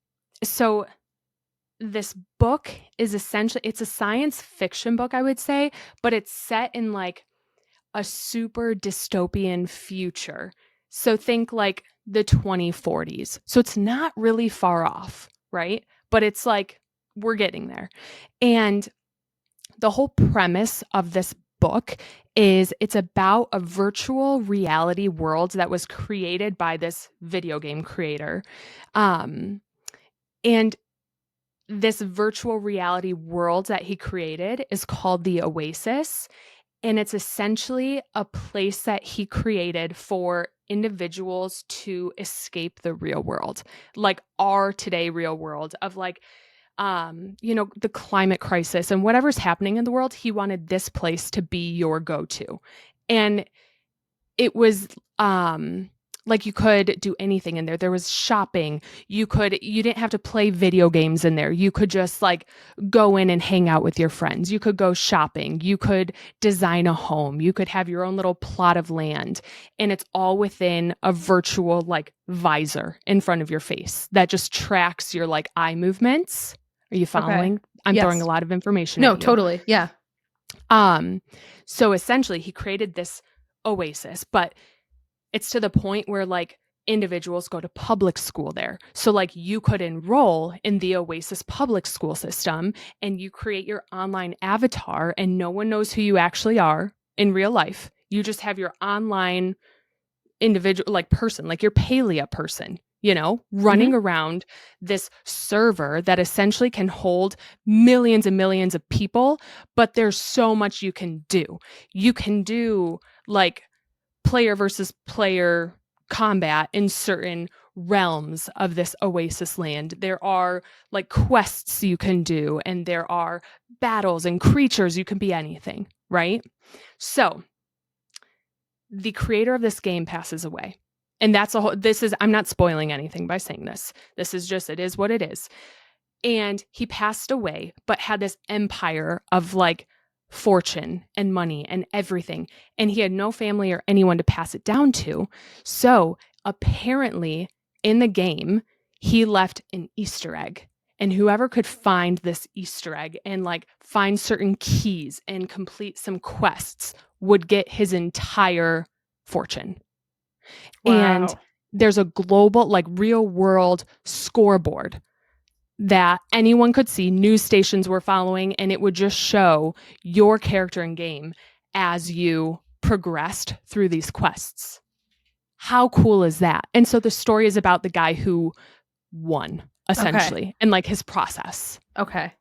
so this book is essentially, it's a science fiction book, I would say, but it's set in like a super dystopian future. So think like the 2040s. So it's not really far off, right? But it's like, we're getting there. And the whole premise of this book is it's about a virtual reality world that was created by this video game creator. And this virtual reality world that he created is called the Oasis. And it's essentially a place that he created for individuals to escape the real world, like our today real world of like, the climate crisis and whatever's happening in the world. He wanted this place to be your go-to. And it was like you could do anything in there. There was shopping. You didn't have to play video games in there. You could just like go in and hang out with your friends. You could go shopping. You could design a home. You could have your own little plot of land. And it's all within a virtual like visor in front of your face that just tracks your like eye movements. Are you following? Okay. I'm throwing a lot of information at you. No, totally. Yeah. So essentially he created this oasis, but it's to the point where like individuals go to public school there. So like you could enroll in the Oasis public school system and you create your online avatar and no one knows who you actually are in real life. You just have your online individual, like person, like your Palea person, running around this server that essentially can hold millions and millions of people, but there's so much you can do. You can do like player versus player combat in certain realms of this oasis land. There are like quests you can do, and there are battles and creatures. You can be anything, right? So the creator of this game passes away. And I'm not spoiling anything by saying this. This is just, it is what it is. And he passed away, but had this empire of like fortune and money and everything. And he had no family or anyone to pass it down to. So apparently in the game, he left an Easter egg. And whoever could find this Easter egg and like find certain keys and complete some quests would get his entire fortune. Wow. And there's a global, like real world scoreboard that anyone could see. News stations were following, and it would just show your character in game as you progressed through these quests. How cool is that? And so the story is about the guy who won, essentially, and like his process. Okay.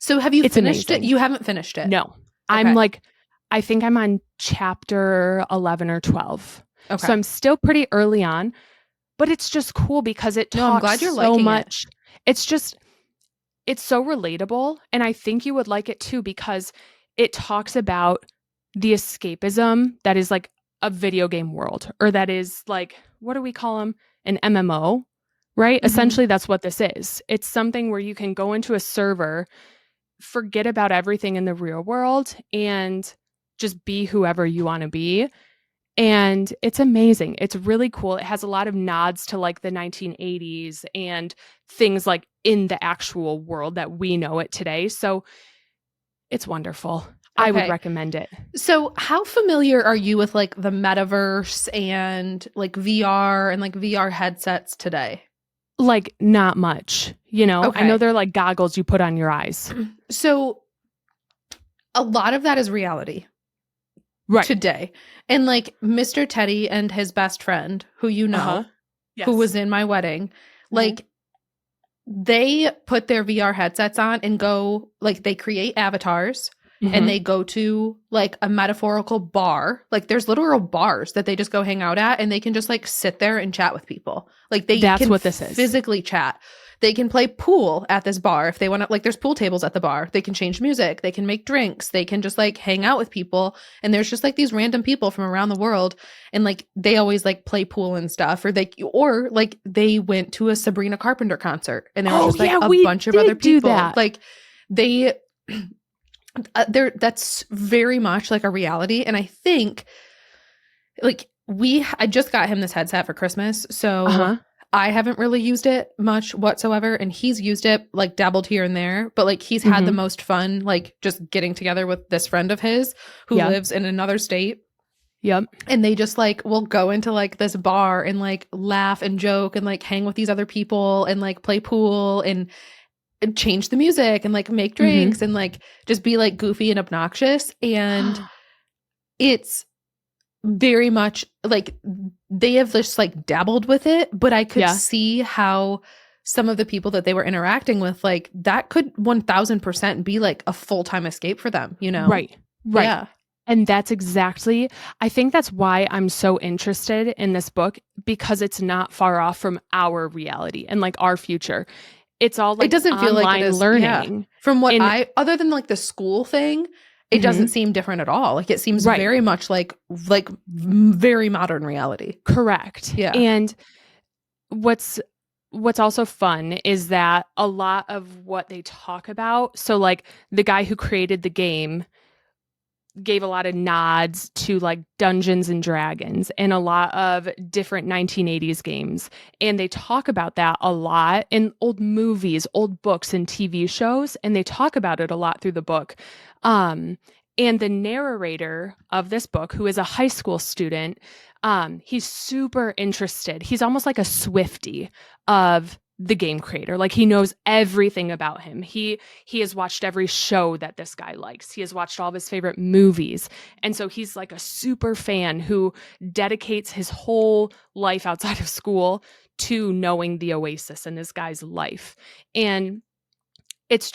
So have you finished it? You haven't finished it? No. Okay. I think I'm on chapter 11 or 12. Okay. So I'm still pretty early on, but it's just cool because it talks I'm glad you're so liking much. It's so relatable. And I think you would like it too, because it talks about the escapism that is like a video game world, or that is like, what do we call them? An MMO, right? Mm-hmm. Essentially, that's what this is. It's something where you can go into a server, forget about everything in the real world, and just be whoever you want to be. And it's amazing. It's really cool. It has a lot of nods to like the 1980s and things like in the actual world that we know it today. So it's wonderful. Okay. I would recommend it. So how familiar are you with like the metaverse and like VR and like VR headsets today? Like not much, Okay. I know they're like goggles you put on your eyes. So a lot of that is reality. Right. Today. And like Mr. Teddy and his best friend, who yes. who was in my wedding, like they put their VR headsets on and go, like they create avatars and they go to like a metaphorical bar. Like there's literal bars that they just go hang out at, and they can just like sit there and chat with people. Like That's what this is. Physically chat. They can play pool at this bar if they want to. Like there's pool tables at the bar. They can change music. They can make drinks. They can just like hang out with people. And there's just like these random people from around the world. And like they always like play pool and stuff. Or they went to a Sabrina Carpenter concert, and there was just like a bunch of other people. Like that's very much like a reality. And I think like I just got him this headset for Christmas. So I haven't really used it much whatsoever, and he's used it, like dabbled here and there, but like he's had the most fun, like just getting together with this friend of his who lives in another state. Yep. And they just like will go into like this bar and like laugh and joke and like hang with these other people and like play pool and change the music and like make drinks and like just be like goofy and obnoxious. And it's very much like they have just like dabbled with it, but I could see how some of the people that they were interacting with, like that could 1000% be like a full-time escape for them, Right. Yeah. And that's exactly, I think that's why I'm so interested in this book, because it's not far off from our reality and like our future. It's all like it doesn't feel like it is learning. Yeah. From what other than like the school thing, it doesn't seem different at all. Like it seems very much like very modern reality. Correct. Yeah. And what's also fun is that a lot of what they talk about, so like the guy who created the game gave a lot of nods to like Dungeons and Dragons and a lot of different 1980s games. And they talk about that a lot in old movies, old books, and TV shows. And they talk about it a lot through the book. And the narrator of this book, who is a high school student, he's super interested. He's almost like a Swiftie of the game creator. Like he knows everything about him. He has watched every show that this guy likes. He has watched all of his favorite movies. And so he's like a super fan who dedicates his whole life outside of school to knowing the Oasis in this guy's life. And it's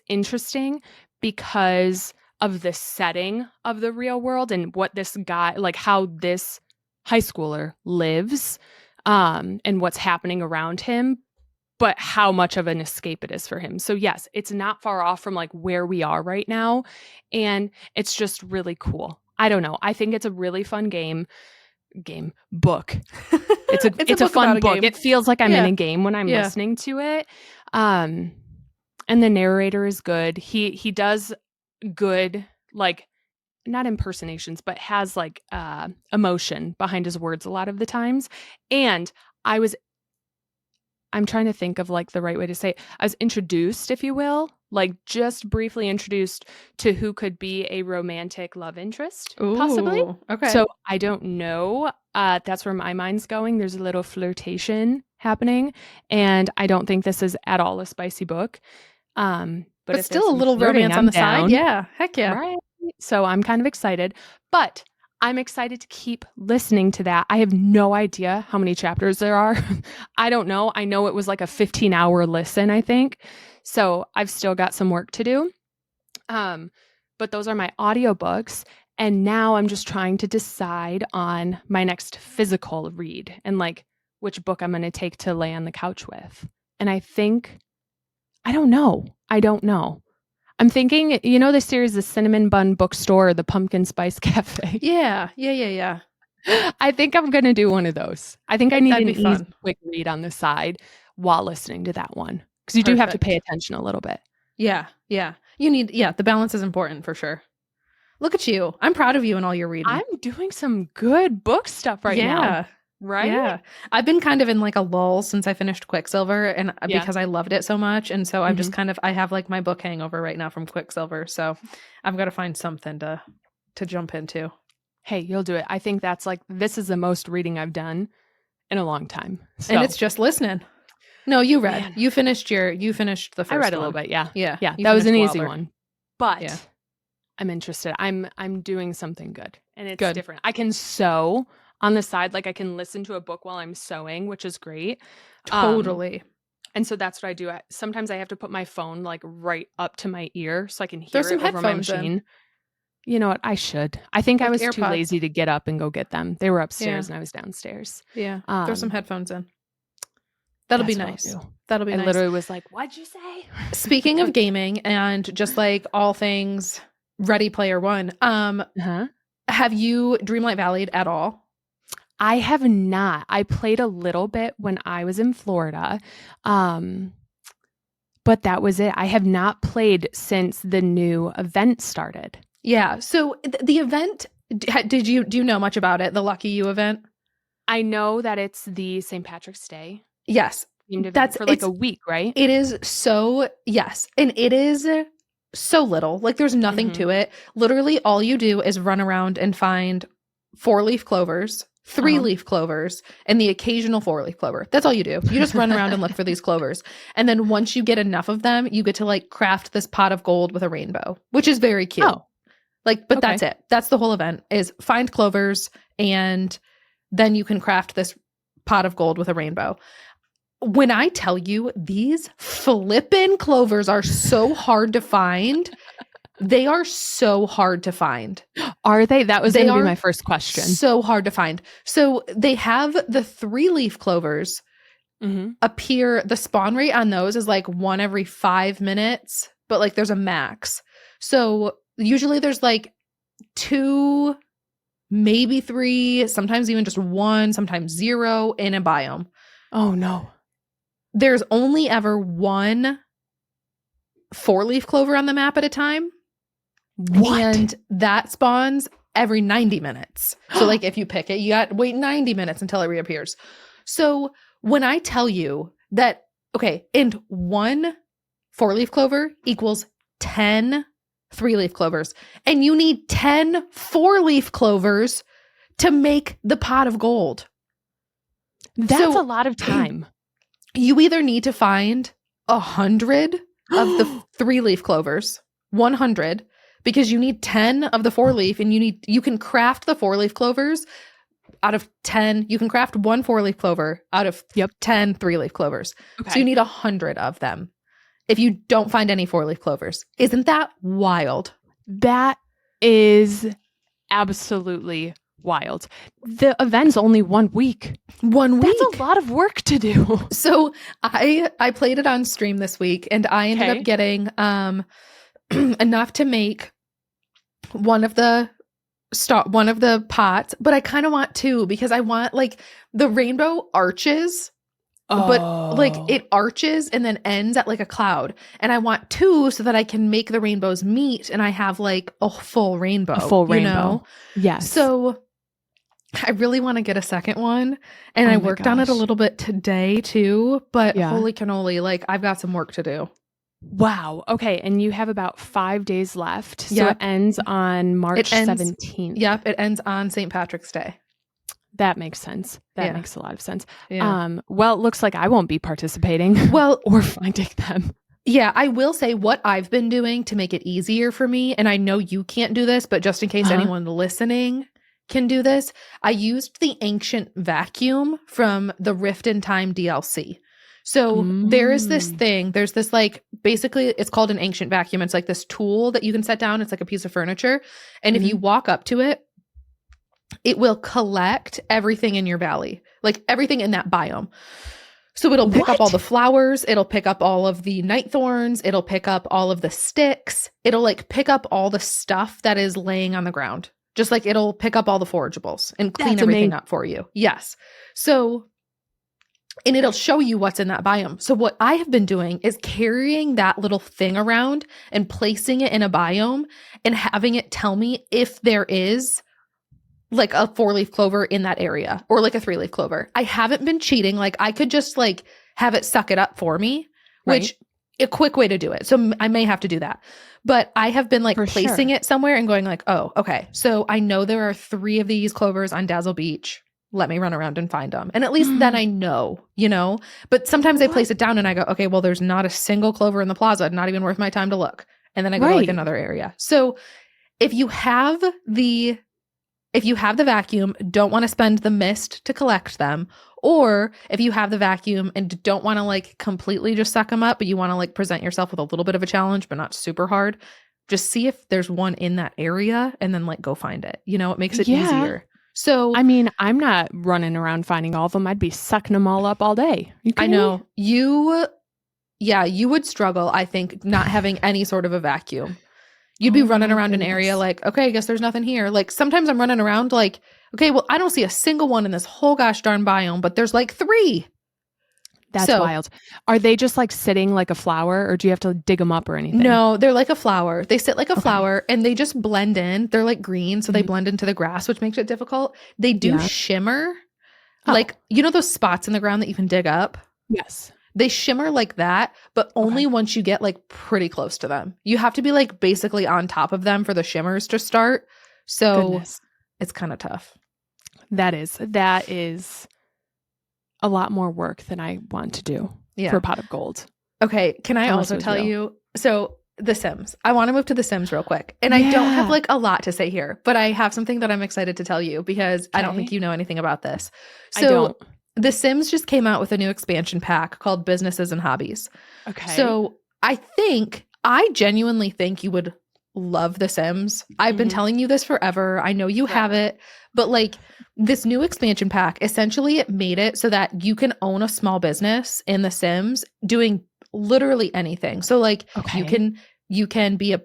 interesting because of the setting of the real world and what this guy, like how this high schooler lives, and what's happening around him, but how much of an escape it is for him. So yes, it's not far off from like where we are right now. And it's just really cool. I don't know. I think it's a really fun book. It's a fun book. It feels like I'm in a game when I'm listening to it. And the narrator is good. He does good, like, not impersonations, but has like emotion behind his words a lot of the times. And I'm trying to think of like the right way to say it. I was introduced, if you will, like just briefly introduced to who could be a romantic love interest, possibly. Okay. So I don't know. That's where my mind's going. There's a little flirtation happening, and I don't think this is at all a spicy book. But still a little romance on the side. Yeah. Heck yeah. Right. So I'm kind of excited, but I'm excited to keep listening to that. I have no idea how many chapters there are. I don't know. I know it was like a 15-hour listen, I think. So I've still got some work to do. But those are my audiobooks. And now I'm just trying to decide on my next physical read and like which book I'm going to take to lay on the couch with. And I don't know. I'm thinking, you know, the series, the Cinnamon Bun Bookstore, the Pumpkin Spice Cafe. Yeah. I think I'm going to do one of those. I think I need an easy, quick read on the side while listening to that one. Because you do have to pay attention a little bit. Yeah. You need, the balance is important for sure. Look at you. I'm proud of you and all your reading. I'm doing some good book stuff right now. Right? Yeah. I've been kind of in like a lull since I finished Quicksilver and because I loved it so much. And so I'm just I have like my book hangover right now from Quicksilver. So I've got to find something to jump into. Hey, you'll do it. I think this is the most reading I've done in a long time. So. And it's just listening. No, you read. Man. You finished the first one. I read a little bit, yeah. Yeah. That was an easy one. But I'm interested. I'm doing something good. And it's different. I can sew on the side, like I can listen to a book while I'm sewing, which is great. Totally. And so that's what I do. Sometimes I have to put my phone like right up to my ear so I can hear it over my machine. You know what? I should. I think I was too lazy to get up and go get them. They were upstairs and I was downstairs. Yeah. Throw some headphones in. That'll be nice. That'll be nice. I literally was like, what'd you say? Speaking of gaming and just like all things Ready Player One, have you Dreamlight Valleyed at all? I have not. I played a little bit when I was in Florida, but that was it. I have not played since the new event started. Yeah. So the event, do you know much about it? The Lucky You event? I know that it's the St. Patrick's Day. Yes. That's for like a week, right? It is so, yes. And it is so little. Like there's nothing to it. Literally all you do is run around and find 4-leaf clovers, 3-leaf clovers, and the occasional 4-leaf clover. That's all you do. You just run around and look for these clovers. And then once you get enough of them, you get to like craft this pot of gold with a rainbow, which is very cute. Oh. But that's it. That's the whole event is find clovers and then you can craft this pot of gold with a rainbow. When I tell you these flippin' clovers are so hard to find, they are so hard to find. Are they? That was going to be my first question. So hard to find. So they have the 3-leaf clovers appear. The spawn rate on those is like 1 every 5 minutes, but like there's a max. So usually there's like 2, maybe 3, sometimes even just 1, sometimes 0 in a biome. Oh no. There's only ever 1 4-leaf clover on the map at a time. What? And that spawns every 90 minutes. So like if you pick it, you got to wait 90 minutes until it reappears. So when I tell you that, and 1 4-leaf clover equals 10 3-leaf clovers, and you need 10 4-leaf clovers to make the pot of gold. That's a lot of time. you either need to find 100 of the 3-leaf clovers, 100, because you need 10 of the 4-leaf, and you can craft the 4-leaf clovers out of 10. You can craft one 4-leaf clover out of 10 3-leaf clovers. Okay. So you need 100 of them if you don't find any 4-leaf clovers. Isn't that wild? That is absolutely wild. The event's only 1 week. 1 week. That's a lot of work to do. So I played it on stream this week, and I ended up getting enough to make one of the pots, but I kind of want 2 because I want like the rainbow arches. But like it arches and then ends at like a cloud. And I want 2 so that I can make the rainbows meet and I have like a full rainbow. You know? Yes. So I really want to get a second one. And I worked on it a little bit today too. But holy cannoli, like I've got some work to do. Wow. Okay. And you have about 5 days left. So it ends on March 17th. Yep. It ends on St. Patrick's Day. That makes sense. That makes a lot of sense. Yeah. Well, it looks like I won't be participating. Or finding them. Yeah, I will say what I've been doing to make it easier for me, and I know you can't do this, but just in case anyone listening can do this, I used the ancient vacuum from the Rift in Time DLC. So there is this thing, there's this like, basically it's called an ancient vacuum. It's like this tool that you can set down. It's like a piece of furniture. And if you walk up to it, it will collect everything in your valley, like everything in that biome. So it'll pick up all the flowers. It'll pick up all of the night thorns. It'll pick up all of the sticks. It'll like pick up all the stuff that is laying on the ground. Just like it'll pick up all the forageables and clean everything up for you. Yes. So, and it'll show you what's in that biome. So what I have been doing is carrying that little thing around and placing it in a biome and having it tell me if there is like a 4-leaf clover in that area or like a 3-leaf clover. I haven't been cheating. Like I could just like have it suck it up for me, which a quick way to do it. So I may have to do that, but I have been like placing it somewhere and going like, oh, okay. So I know there are 3 of these clovers on Dazzle Beach. Let me run around and find them. And at least then I know, you know, but sometimes I place it down and I go, okay, well, there's not a single clover in the plaza, not even worth my time to look. And then I go to like another area. So if you have the vacuum, don't want to spend the mist to collect them, or if you have the vacuum and don't want to like completely just suck them up, but you want to like present yourself with a little bit of a challenge, but not super hard, just see if there's one in that area and then like go find it. You know, it makes it easier. So, I mean, I'm not running around finding all of them. I'd be sucking them all up all day. I know you would struggle, I think, not having any sort of a vacuum. You'd be running around an area like, okay, I guess there's nothing here. Like sometimes I'm running around like, okay, well, I don't see a single one in this whole gosh darn biome, but there's like 3. That's wild. Are they just like sitting like a flower, or do you have to dig them up or anything? No, they're like a flower. They sit like a flower and they just blend in. They're like green, so they blend into the grass, which makes it difficult. They do shimmer. Like, you know those spots in the ground that you can dig up? Yes. They shimmer like that, but only once you get like pretty close to them. You have to be like basically on top of them for the shimmers to start. So it's kind of tough. That is a lot more work than I want to do for a pot of gold. Okay. Can I also tell you? So The Sims. I want to move to The Sims real quick. And I don't have like a lot to say here, but I have something that I'm excited to tell you because I don't think you know anything about this. So I don't. The Sims just came out with a new expansion pack called Businesses and Hobbies. Okay. So I genuinely think you would love The Sims. I've been telling you this forever. I know you have it, but like this new expansion pack, essentially it made it so that you can own a small business in The Sims doing literally anything. So like you can be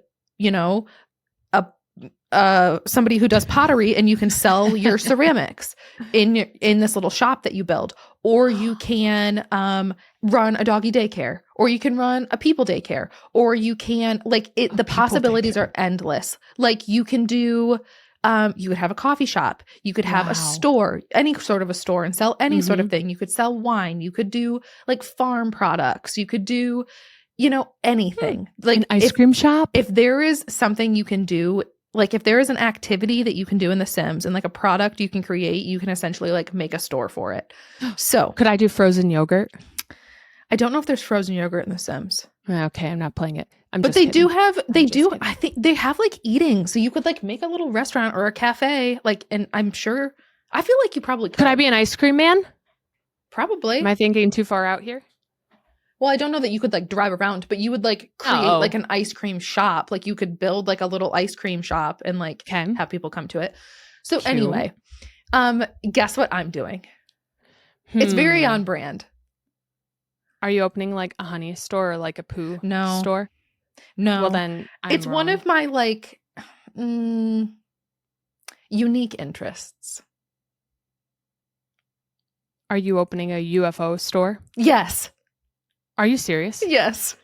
somebody who does pottery and you can sell your ceramics in this little shop that you build, or you can run a doggy daycare, or you can run a people daycare, or you can the possibilities are endless. Like you can do you could have a coffee shop, you could have a store, any sort of a store, and sell any sort of thing. You could sell wine, you could do like farm products, you could do anything. Like an ice cream shop. If there is something you can do, like if there is an activity that you can do in The Sims and like a product you can create, you can essentially like make a store for it. So could I do frozen yogurt? I don't know if there's frozen yogurt in The Sims. Okay, I'm not playing it. But they do have, I think they have like eating. So you could like make a little restaurant or a cafe. Like, and I'm sure, I feel like you probably could. Could I be an ice cream man? Probably. Am I thinking too far out here? Well, I don't know that you could like drive around, but you would like create like an ice cream shop. Like you could build like a little ice cream shop and like have people come to it. So anyway, guess what I'm doing? It's very on brand. Are you opening like a honey store or like a poo store? No. Well, then it's wrong. One of my like unique interests. Are you opening a UFO store? Yes. Are you serious? Yes.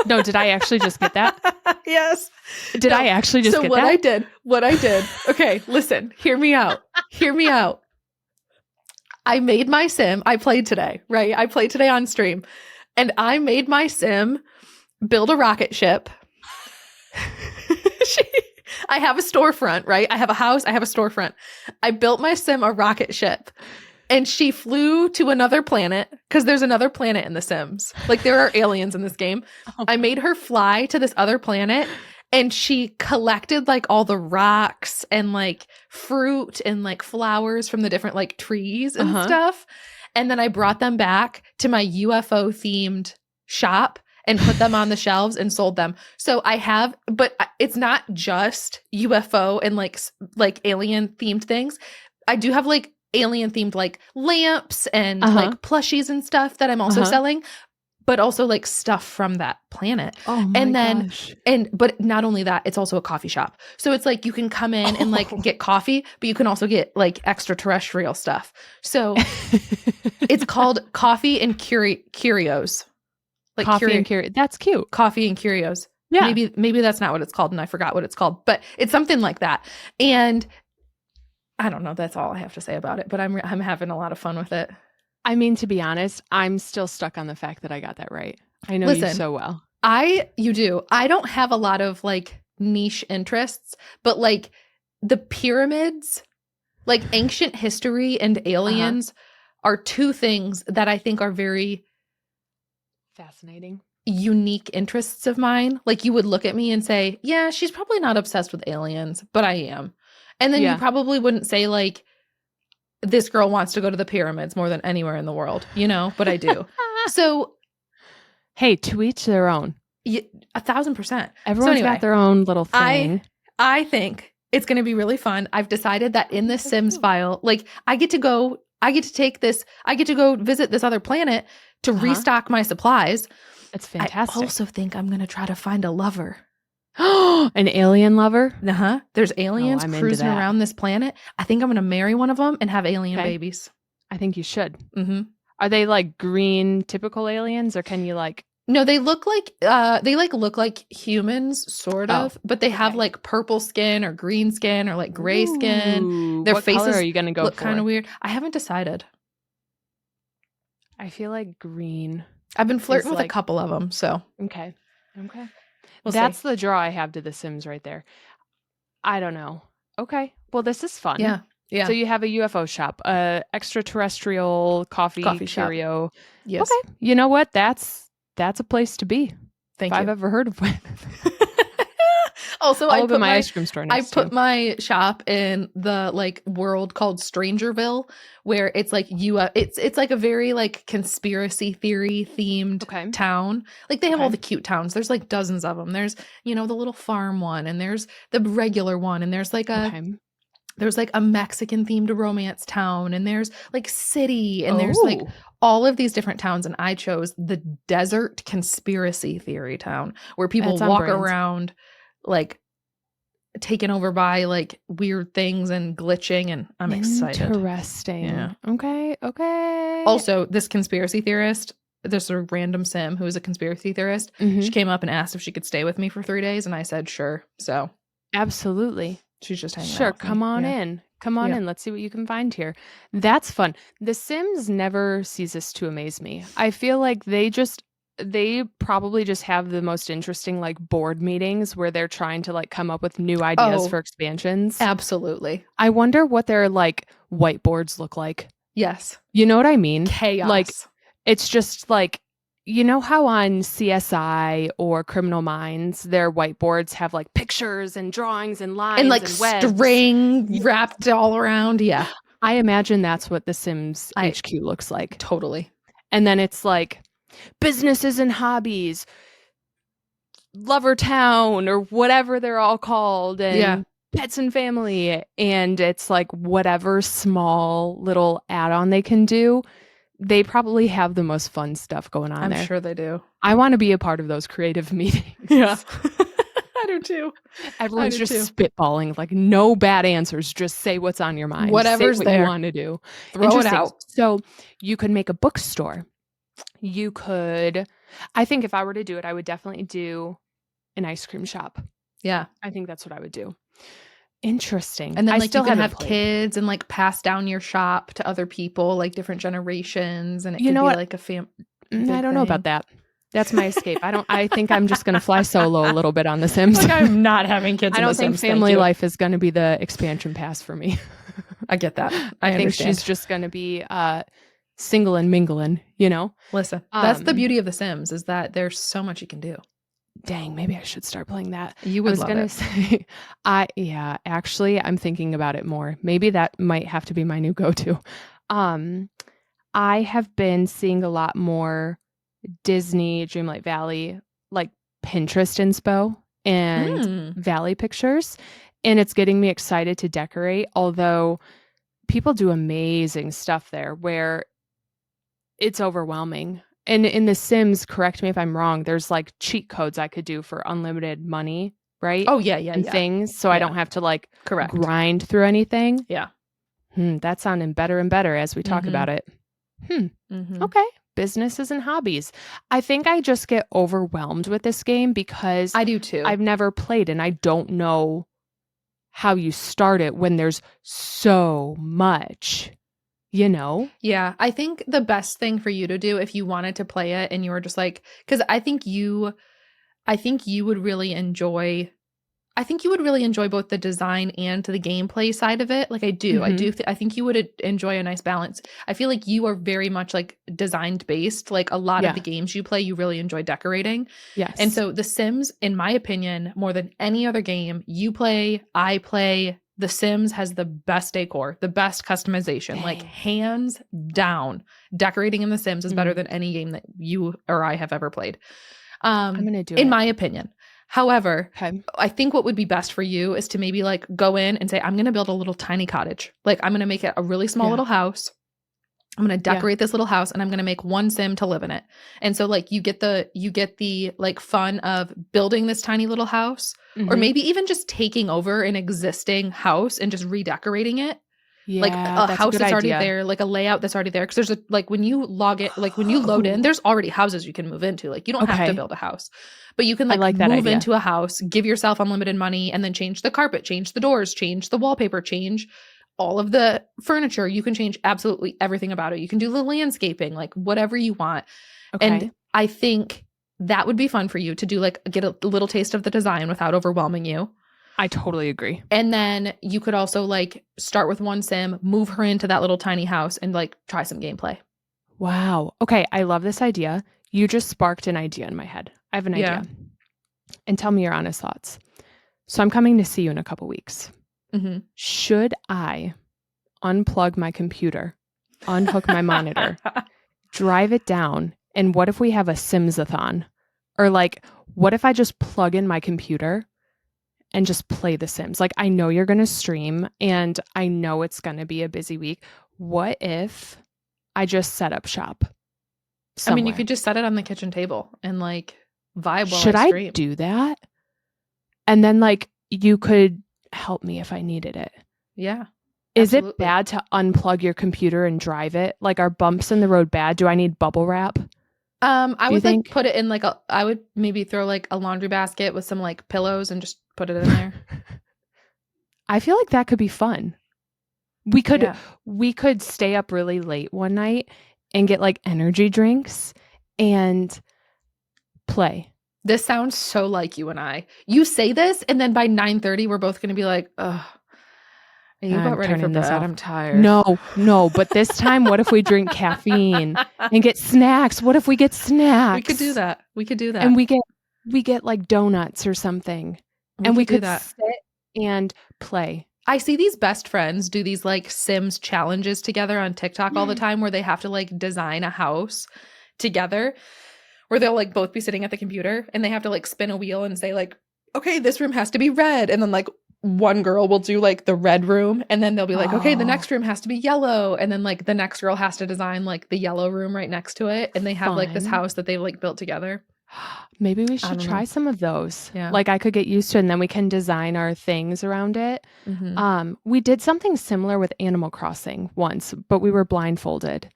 No, did I actually just get that? Yes. Did I actually just get that? So what I did. Okay, listen, hear me out. I made my sim. I played today, right? I played today on stream. And I made my sim build a rocket ship. I have a storefront, right? I have a house. I have a storefront. I built my sim a rocket ship. And she flew to another planet because there's another planet in The Sims. Like there are aliens in this game. I made her fly to this other planet and she collected like all the rocks and like fruit and like flowers from the different like trees and stuff. And then I brought them back to my UFO themed shop and put them on the shelves and sold them. So I have, but it's not just UFO and like alien themed things. I do have like alien themed like lamps and like plushies and stuff that I'm also selling, but also like stuff from that planet. Oh my gosh. But not only that, it's also a coffee shop. So it's like you can come in and like get coffee, but you can also get like extraterrestrial stuff. So it's called Coffee and Curios. Like Coffee and Curios. That's cute. Coffee and Curios. Yeah. Maybe that's not what it's called and I forgot what it's called, but it's something like that. And I don't know. That's all I have to say about it, but I'm having a lot of fun with it. I mean, to be honest, I'm still stuck on the fact that I got that right. I know you so well. You do. I don't have a lot of like niche interests, but like the pyramids, like ancient history and aliens are two things that I think are very fascinating, unique interests of mine. Like you would look at me and say, yeah, she's probably not obsessed with aliens, but I am. And then you probably wouldn't say like, this girl wants to go to the pyramids more than anywhere in the world, you know, but I do. So, hey, to each their own. 1,000%. Everyone's got their own little thing. I think it's going to be really fun. I've decided that in this Sims file, like I get to go visit this other planet to restock my supplies. That's fantastic. I also think I'm going to try to find a lover. An alien lover? There's aliens cruising around this planet. I think I'm going to marry one of them and have alien babies. I think you should. Are they like green typical aliens or can you like... No, they look like look like humans sort of, but they have like purple skin or green skin or like gray skin. Their faces color are you going to go look for? Kind of weird. I haven't decided. I feel like green. I've been flirting with a couple of them, so. Okay. That's the draw I have to The Sims right there. I don't know. Okay. Well, this is fun. Yeah. So you have a UFO shop, extraterrestrial coffee curio. Shop. Yes. Okay. You know what? That's a place to be. Thank you. I've ever heard of one. Also, I put my ice cream store next I put my shop in the like world called Strangerville, where it's like it's like a very like conspiracy theory themed town. Like they have all the cute towns. There's like dozens of them. There's, you know, the little farm one, and there's the regular one, and there's like a Mexican themed romance town, and there's like city, and there's like all of these different towns, and I chose the desert conspiracy theory town where people walk around like taken over by like weird things and glitching, and I'm excited. Interesting. Yeah. Okay. Also, this conspiracy theorist, this sort of random sim who is a conspiracy theorist, she came up and asked if she could stay with me for 3 days, and I said sure. So absolutely. She's just hanging out. Sure, come on in. Come on in. Let's see what you can find here. That's fun. The Sims never ceases to amaze me. I feel like they probably just have the most interesting like board meetings where they're trying to like come up with new ideas for expansions. Absolutely. I wonder what their like whiteboards look like. Yes. You know what I mean? Chaos. Like it's just like you know how on CSI or Criminal Minds, their whiteboards have like pictures and drawings and lines And like and webs? string wrapped all around. Yeah. I imagine that's what The Sims I- HQ looks like. Totally. And then it's like businesses and hobbies, Lover Town, or whatever they're all called, and pets and family. And it's like whatever small little add-on they can do. They probably have the most fun stuff going on there. I'm sure they do. I want to be a part of those creative meetings. Yeah. I do too. Everyone's just spitballing, like no bad answers. Just say what's on your mind. Whatever's say what there. you want to do. Throw it out. So you could make a bookstore. You could, I think if I were to do it, I would definitely do an ice cream shop. Yeah. I think that's what I would do. Interesting. And then like still you can have kids and like pass down your shop to other people, like different generations. And it could be like a family. I don't know about that. That's my escape. I think I'm just going to fly solo a little bit on The Sims. Like I'm not having kids. I don't think family life is going to be the expansion pass for me. I get that. I think she's just going to be single and mingling, you know? Listen, that's the beauty of The Sims is that there's so much you can do. Dang, maybe I should start playing that. You would love it. I was going to say, actually, I'm thinking about it more. Maybe that might have to be my new go-to. I have been seeing a lot more Disney, Dreamlight Valley, like Pinterest inspo and Valley pictures. And it's getting me excited to decorate, although people do amazing stuff there where it's overwhelming. And in The Sims, correct me if I'm wrong, there's like cheat codes I could do for unlimited money, right? Oh, yeah. And things. So I don't have to like grind through anything. Yeah. That's sounding better and better as we talk about it. Okay. Businesses and hobbies. I think I just get overwhelmed with this game because I do too. I've never played and I don't know how you start it when there's so much, you know? Yeah. I think the best thing for you to do if you wanted to play it and you were just like, because I think you would really enjoy both the design and the gameplay side of it. Like I do. I think you would enjoy a nice balance. I feel like you are very much like designed based. Like a lot of the games you play, you really enjoy decorating. Yes. And so The Sims, in my opinion, more than any other game you play, I play, The Sims has the best decor, the best customization. Dang. Like hands down, decorating in The Sims is better than any game that you or I have ever played. I'm going to do it. In my opinion. However, I think what would be best for you is to maybe like go in and say, I'm going to build a little tiny cottage. Like I'm going to make it a really small little house. I'm going to decorate this little house and I'm going to make one Sim to live in it. And so like you get the like fun of building this tiny little house or maybe even just taking over an existing house and just redecorating it. Yeah, like a house that's already there, like a layout that's already there. Because there's like when you log it, like when you load in, there's already houses you can move into. Like you don't have to build a house, but you can like move into a house, give yourself unlimited money, and then change the carpet, change the doors, change the wallpaper, change all of the furniture. You can change absolutely everything about it. You can do the landscaping, like whatever you want. Okay. And I think that would be fun for you to do, like get a little taste of the design without overwhelming you. I totally agree. And then you could also like start with one Sim, move her into that little tiny house and like try some gameplay. Wow. Okay. I love this idea. You just sparked an idea in my head. I have an idea. And tell me your honest thoughts. So I'm coming to see you in a couple weeks. Should I unplug my computer, unhook my monitor, drive it down, and what if we have a Sims-a-thon? Or like, what if I just plug in my computer and just play The Sims? Like, I know you're going to stream and I know it's going to be a busy week. What if I just set up shop somewhere? I mean, you could just set it on the kitchen table and like vibe while Should I stream. I do that? And then like you could help me if I needed it. Yeah. Is it bad to unplug your computer and drive it? Like, are bumps in the road bad? Do I need bubble wrap? I would like put it in like I would maybe throw like a laundry basket with some like pillows and just put it in there. I feel like that could be fun. We could stay up really late one night and get like energy drinks and play. This sounds so like you and I. You say this and then by 9:30 we're both going to be like, ugh. Are you about ready for bed? I'm tired. No. But this time, what if we drink caffeine and get snacks? What if we get snacks? We could do that. And we get like donuts or something. We could sit and play. I see these best friends do these like Sims challenges together on TikTok all the time where they have to like design a house together, where they'll like both be sitting at the computer and they have to like spin a wheel and say like, okay, this room has to be red. And then like one girl will do like the red room and then they'll be like, okay, the next room has to be yellow. And then like the next girl has to design like the yellow room right next to it. And they have like this house that they've like built together. Maybe we should try some of those. Yeah. Like I could get used to it and then we can design our things around it. Mm-hmm. We did something similar with Animal Crossing once, but we were blindfolded.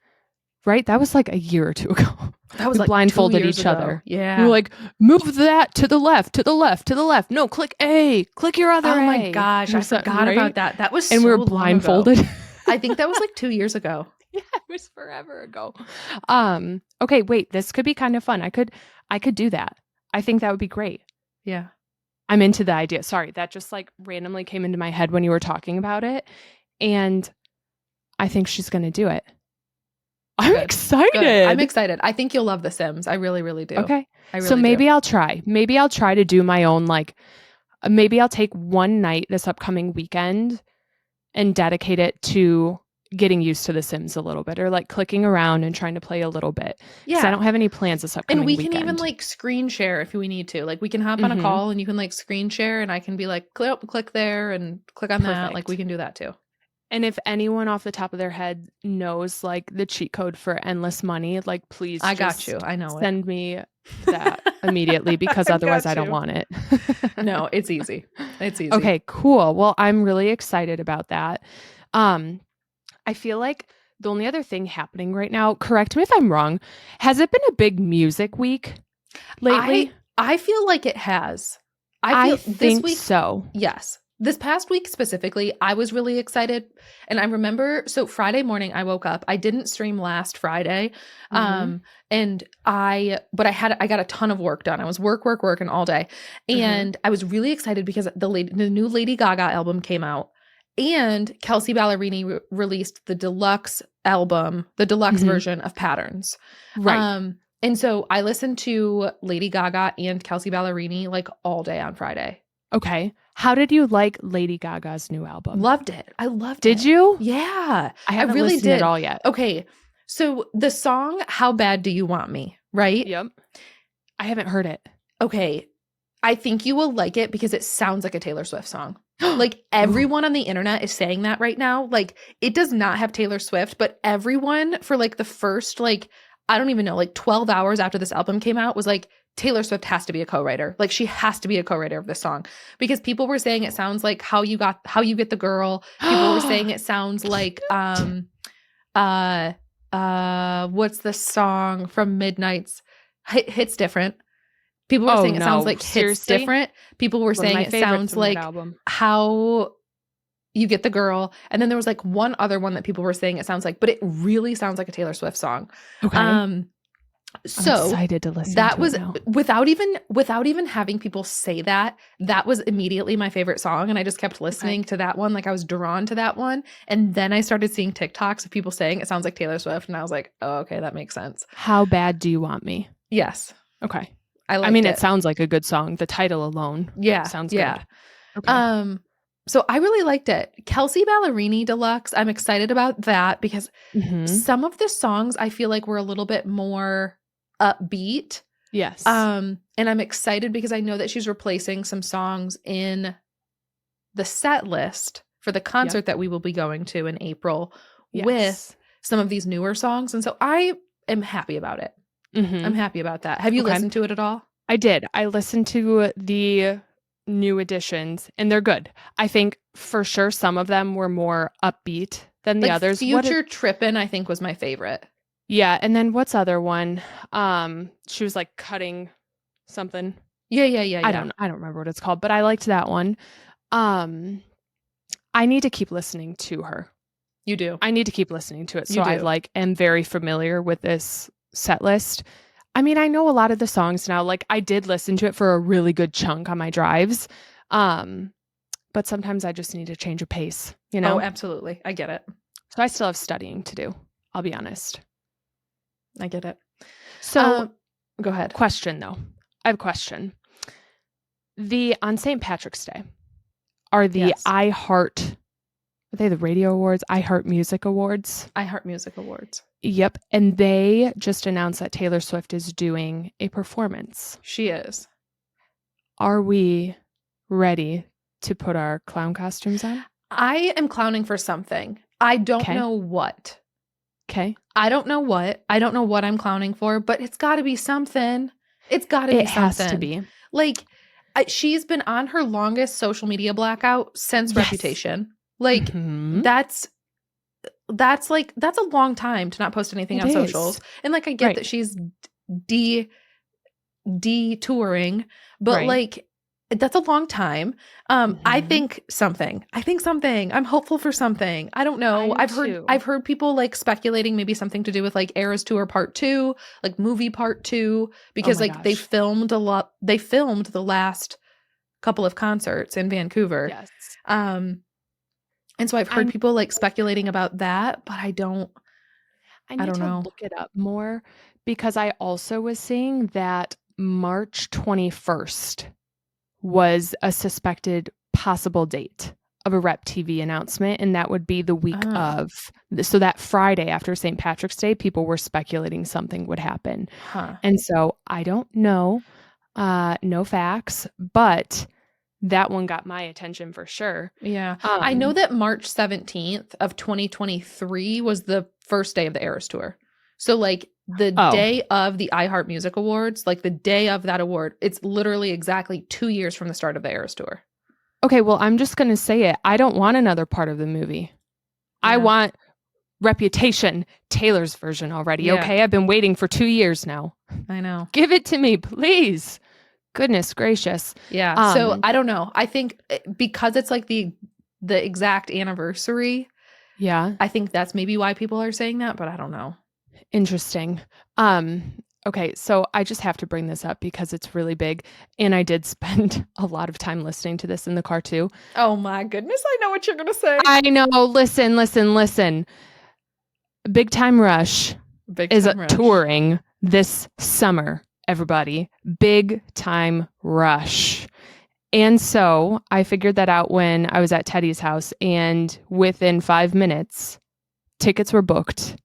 Right? That was like a year or two ago. That was we like blindfolded 2 years each ago. other. Yeah. We were like, move that to the left, to the left, to the left. No, click A. Click your other A. Oh my gosh, I forgot about that. That was and so we were blindfolded. I think that was like 2 years ago. Yeah, it was forever ago. Okay, wait, this could be kind of fun. I could do that. I think that would be great. Yeah. I'm into the idea. Sorry, that just like randomly came into my head when you were talking about it. And I think she's going to do it. I'm excited. Good. I'm excited. I think you'll love The Sims. I really, really do. Okay. I really so maybe do. I'll try. Maybe I'll try to do my own, like, maybe I'll take one night this upcoming weekend and dedicate it to getting used to The Sims a little bit, or like clicking around and trying to play a little bit. Yeah. I don't have any plans this upcoming weekend. And we can even like screen share if we need to. Like we can hop on a call and you can like screen share and I can be like, click there and click on that. Like we can do that too. And if anyone off the top of their head knows like the cheat code for endless money, like please I got you. I know send me that immediately because otherwise I don't want it. No, it's easy. It's easy. Okay, cool. Well, I'm really excited about that. I feel like the only other thing happening right now, correct me if I'm wrong, has it been a big music week lately? I feel like it has. I think this week, so. Yes. This past week specifically, I was really excited. And I remember, so Friday morning I woke up. I didn't stream last Friday. But I got a ton of work done. I was working all day. And I was really excited because the new Lady Gaga album came out. And Kelsea Ballerini released the deluxe album, the deluxe version of Patterns. Right. And so I listened to Lady Gaga and Kelsea Ballerini like all day on Friday. Okay. How did you like Lady Gaga's new album? Loved it. I loved it. Did you? Yeah. I haven't really listened at all yet. Okay. So the song, How Bad Do You Want Me? Right? Yep. I haven't heard it. Okay. I think you will like it because it sounds like a Taylor Swift song. Like everyone on the internet is saying that right now. Like it does not have Taylor Swift, but everyone for like the first like, I don't even know, like 12 hours after this album came out was like, Taylor Swift has to be a co-writer. Like she has to be a co-writer of this song because people were saying it sounds like How You Get the Girl. People were saying it sounds like what's the song from Midnight's Hits Different. People were saying it sounds like Hits Different. People were saying it sounds like How You Get the Girl. And then there was like one other one that people were saying it sounds like, but it really sounds like a Taylor Swift song. Okay. So I'm excited to listen that to was it now. without even having people say that was immediately my favorite song. And I just kept listening to that one. Like I was drawn to that one. And then I started seeing TikToks of people saying it sounds like Taylor Swift. And I was like, oh, okay, that makes sense. How Bad Do You Want Me? Yes. Okay. I mean, it sounds like a good song. The title alone. Sounds good. Yeah. Okay. So I really liked it. Kelsea Ballerini Deluxe. I'm excited about that because some of the songs I feel like were a little bit more upbeat. Yes. And I'm excited because I know that she's replacing some songs in the set list for the concert that we will be going to in April with some of these newer songs. And so I am happy about it. I'm happy about that. Have you listened to it at all? I did. I listened to the new additions and they're good. I think for sure some of them were more upbeat than the others. Future Trippin', I think, was my favorite. Yeah, and then what's other one? She was like cutting something. Yeah. I don't remember what it's called, but I liked that one. I need to keep listening to her. You do. I need to keep listening to it. So I am very familiar with this set list. I mean, I know a lot of the songs now. Like I did listen to it for a really good chunk on my drives. But but sometimes I just need a change of pace, Oh, absolutely. I get it. So I still have studying to do. I'll be honest. I get it. So go ahead. Question though. I have a question. On St. Patrick's Day, are the are they the Radio Awards? iHeart Music Awards? iHeart Music Awards. Yep. And they just announced that Taylor Swift is doing a performance. She is. Are we ready to put our clown costumes on? I am clowning for something. I don't know what. Okay. I don't know what. I don't know what I'm clowning for, but it's got to be something. It's got to be something. It has to be. Like, she's been on her longest social media blackout since Reputation. Like, that's a long time to not post anything on socials. And like, I get that she's detouring, but like, that's a long time. I think something. I'm hopeful for something. I don't know. I've heard people like speculating maybe something to do with like Eras Tour Part 2, like movie Part 2, because they filmed a lot. They filmed the last couple of concerts in Vancouver. Yes. And so I've heard people like speculating about that, but I don't know. Look it up more, because I also was seeing that March 21st was a suspected possible date of a Rep TV announcement, and that would be the week of. So that Friday after St. Patrick's Day, people were speculating something would happen. And so I don't know, no facts, but that one got my attention for sure. Yeah. I know that March 17th of 2023 was the first day of the Eras Tour. So like the day of the iHeart Music Awards, like the day of that award, it's literally exactly 2 years from the start of the Eras Tour. Okay, well, I'm just going to say it. I don't want another part of the movie. Yeah. I want Reputation, Taylor's version already. Yeah. Okay, I've been waiting for 2 years now. I know. Give it to me, please. Goodness gracious. Yeah. So I don't know. I think because it's like the exact anniversary. Yeah. I think that's maybe why people are saying that, but I don't know. Interesting. Okay, so I just have to bring this up because it's really big, and I did spend a lot of time listening to this in the car too. Oh my goodness, I know what you're going to say. I know. Listen. Big Time Rush is touring this summer, everybody. Big Time Rush. And so I figured that out when I was at Teddy's house, and within 5 minutes, tickets were booked.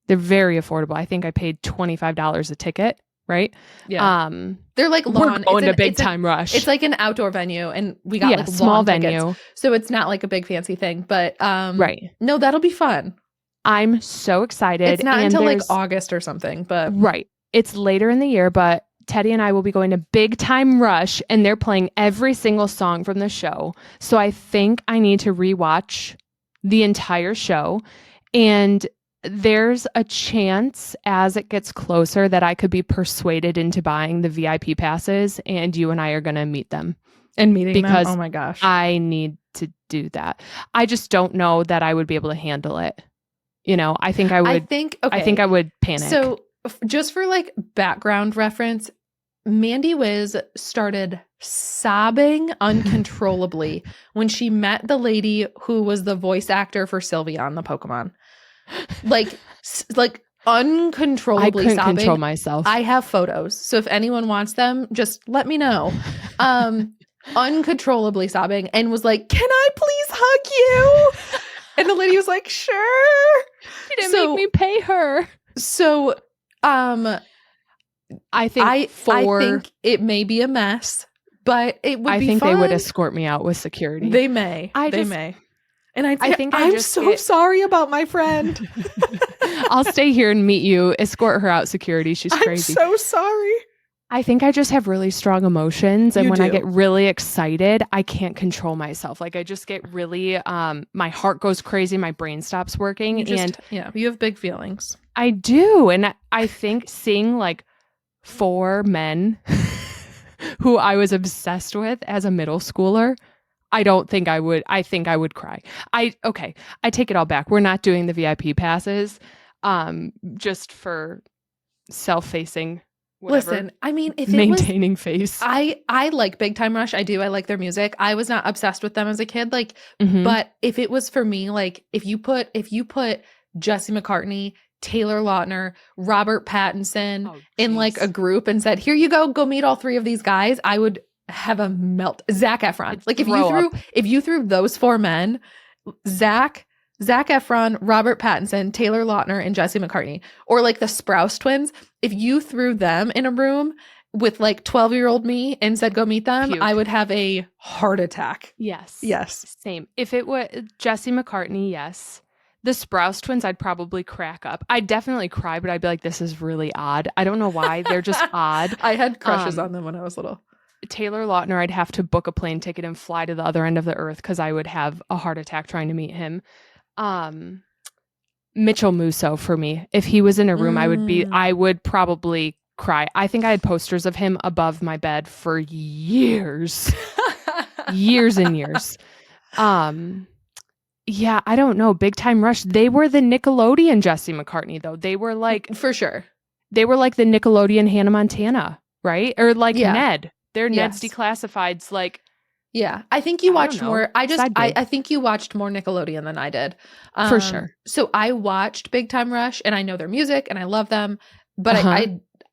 They're very affordable. I think I paid $25 a ticket, right? Yeah. They're like lawn. We're going to Big Time Rush. It's like an outdoor venue, and we got like small venue. Tickets. So it's not like a big fancy thing, but right. No, that'll be fun. I'm so excited. It's not until like August or something, but right. It's later in the year, but Teddy and I will be going to Big Time Rush, and they're playing every single song from the show. So I think I need to rewatch the entire show, and there's a chance as it gets closer that I could be persuaded into buying the VIP passes, and you and I are going to meet them. And meeting because them? Oh my gosh. I need to do that. I just don't know that I would be able to handle it. You know, I think I would. I think I would panic. So just for like background reference, Mandy Wiz started sobbing uncontrollably when she met the lady who was the voice actor for Sylvia on the Pokemon. Like uncontrollably I couldn't sobbing. Control myself. I have photos, so if anyone wants them, just let me know. Uncontrollably sobbing, and was like, "Can I please hug you?" And the lady was like, "Sure." She didn't make me pay her. So, I think it may be a mess, but it would be fun. I think they would escort me out with security. They may. They may. And I'm so sorry about my friend. I'll stay here and meet you. Escort her out, security. She's crazy. I'm so sorry. I think I just have really strong emotions. And when I get really excited, I can't control myself. Like I just get really, my heart goes crazy. My brain stops working. You have big feelings. I do. And I think seeing like 4 men who I was obsessed with as a middle schooler, I think I would cry. I take it all back. We're not doing the VIP passes, just for self-facing whatever. Listen, I mean, if maintaining face. I like Big Time Rush. I do. I like their music. I was not obsessed with them as a kid. Like, but if it was for me, like if you put Jesse McCartney, Taylor Lautner, Robert Pattinson in like a group and said, "Here you go meet all three of these guys," I would have a melt. Zac Efron. Like if you threw those four men, Zac Efron, Robert Pattinson, Taylor Lautner, and Jesse McCartney, or like the Sprouse twins, if you threw them in a room with like 12-year-old me and said, "Go meet them," I would have a heart attack. Yes. Yes. Same. If it was Jesse McCartney, yes. The Sprouse twins, I'd probably crack up. I'd definitely cry, but I'd be like, this is really odd. I don't know why. They're just odd. I had crushes on them when I was little. Taylor Lautner, I'd have to book a plane ticket and fly to the other end of the earth because I would have a heart attack trying to meet him. Mitchell Musso for me. If he was in a room, I would probably cry. I think I had posters of him above my bed for years. Years and years. Yeah, I don't know. Big Time Rush. They were the Nickelodeon Jesse McCartney, though. They were like, for sure. They were like the Nickelodeon Hannah Montana, right? Or like Ned. They're Ned's Declassifieds. Like, yeah, I think you watched more. I think you watched more Nickelodeon than I did. For sure. So I watched Big Time Rush, and I know their music, and I love them. But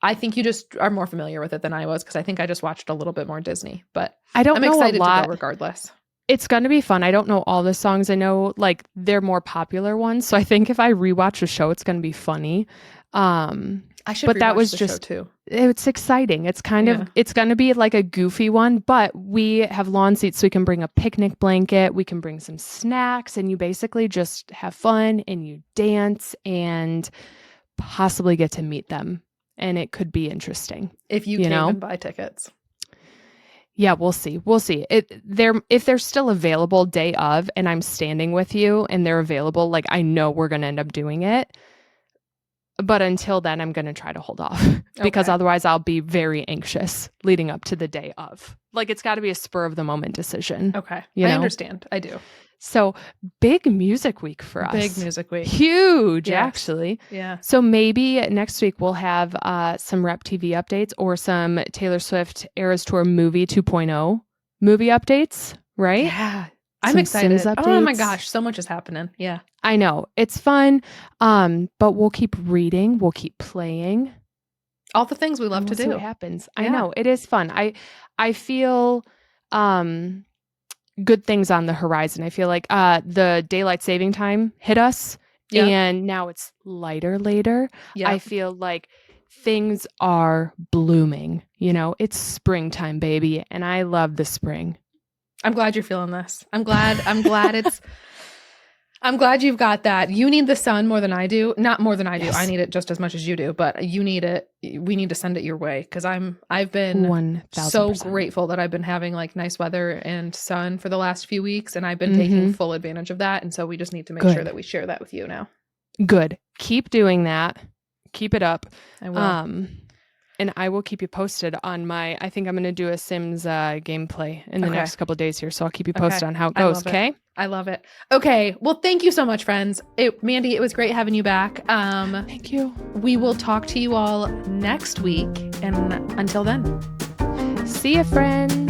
I think you just are more familiar with it than I was, because I think I just watched a little bit more Disney. But I'm excited to go regardless. It's going to be fun. I don't know all the songs. I know like they're more popular ones. So I think if I rewatch a show, it's going to be funny. I should. But that was the just show too. It's exciting. It's kind of it's going to be like a goofy one, but we have lawn seats, so we can bring a picnic blanket. We can bring some snacks, and you basically just have fun and you dance and possibly get to meet them. And it could be interesting if you can and buy tickets. Yeah, we'll see. We'll see. If they're still available day of and I'm standing with you and they're available, like I know we're going to end up doing it. But until then, I'm going to try to hold off because otherwise I'll be very anxious leading up to the day of. Like it's got to be a spur of the moment decision. Okay. I understand. I do. So big music week for us. Big music week. Huge, actually. Yeah. So maybe next week we'll have some Rep TV updates or some Taylor Swift Eras Tour Movie 2.0 movie updates, right? Yeah. I'm excited. Oh my gosh, so much is happening. Yeah. I know. It's fun. But we'll keep reading. We'll keep playing. All the things we love to do. See what happens. Yeah. I know. It is fun. I feel good things on the horizon. I feel like the daylight saving time hit us and now it's lighter later. Yep. I feel like things are blooming. You know, it's springtime, baby. And I love the spring. I'm glad you're feeling this. I'm glad you've got that. You need the sun more than I do. Not more than I do. I need it just as much as you do, but you need it. We need to send it your way because I've been 1,000%. So grateful that I've been having like nice weather and sun for the last few weeks, and I've been taking full advantage of that. And so we just need to make sure that we share that with you now. Good. Keep doing that. Keep it up. I will. And I will keep you posted on I think I'm going to do a Sims gameplay in the next couple of days here. So I'll keep you posted on how it goes. Okay. I love it. Okay. Well, thank you so much, friends. Mandy, it was great having you back. Thank you. We will talk to you all next week. And until then, see you, friends.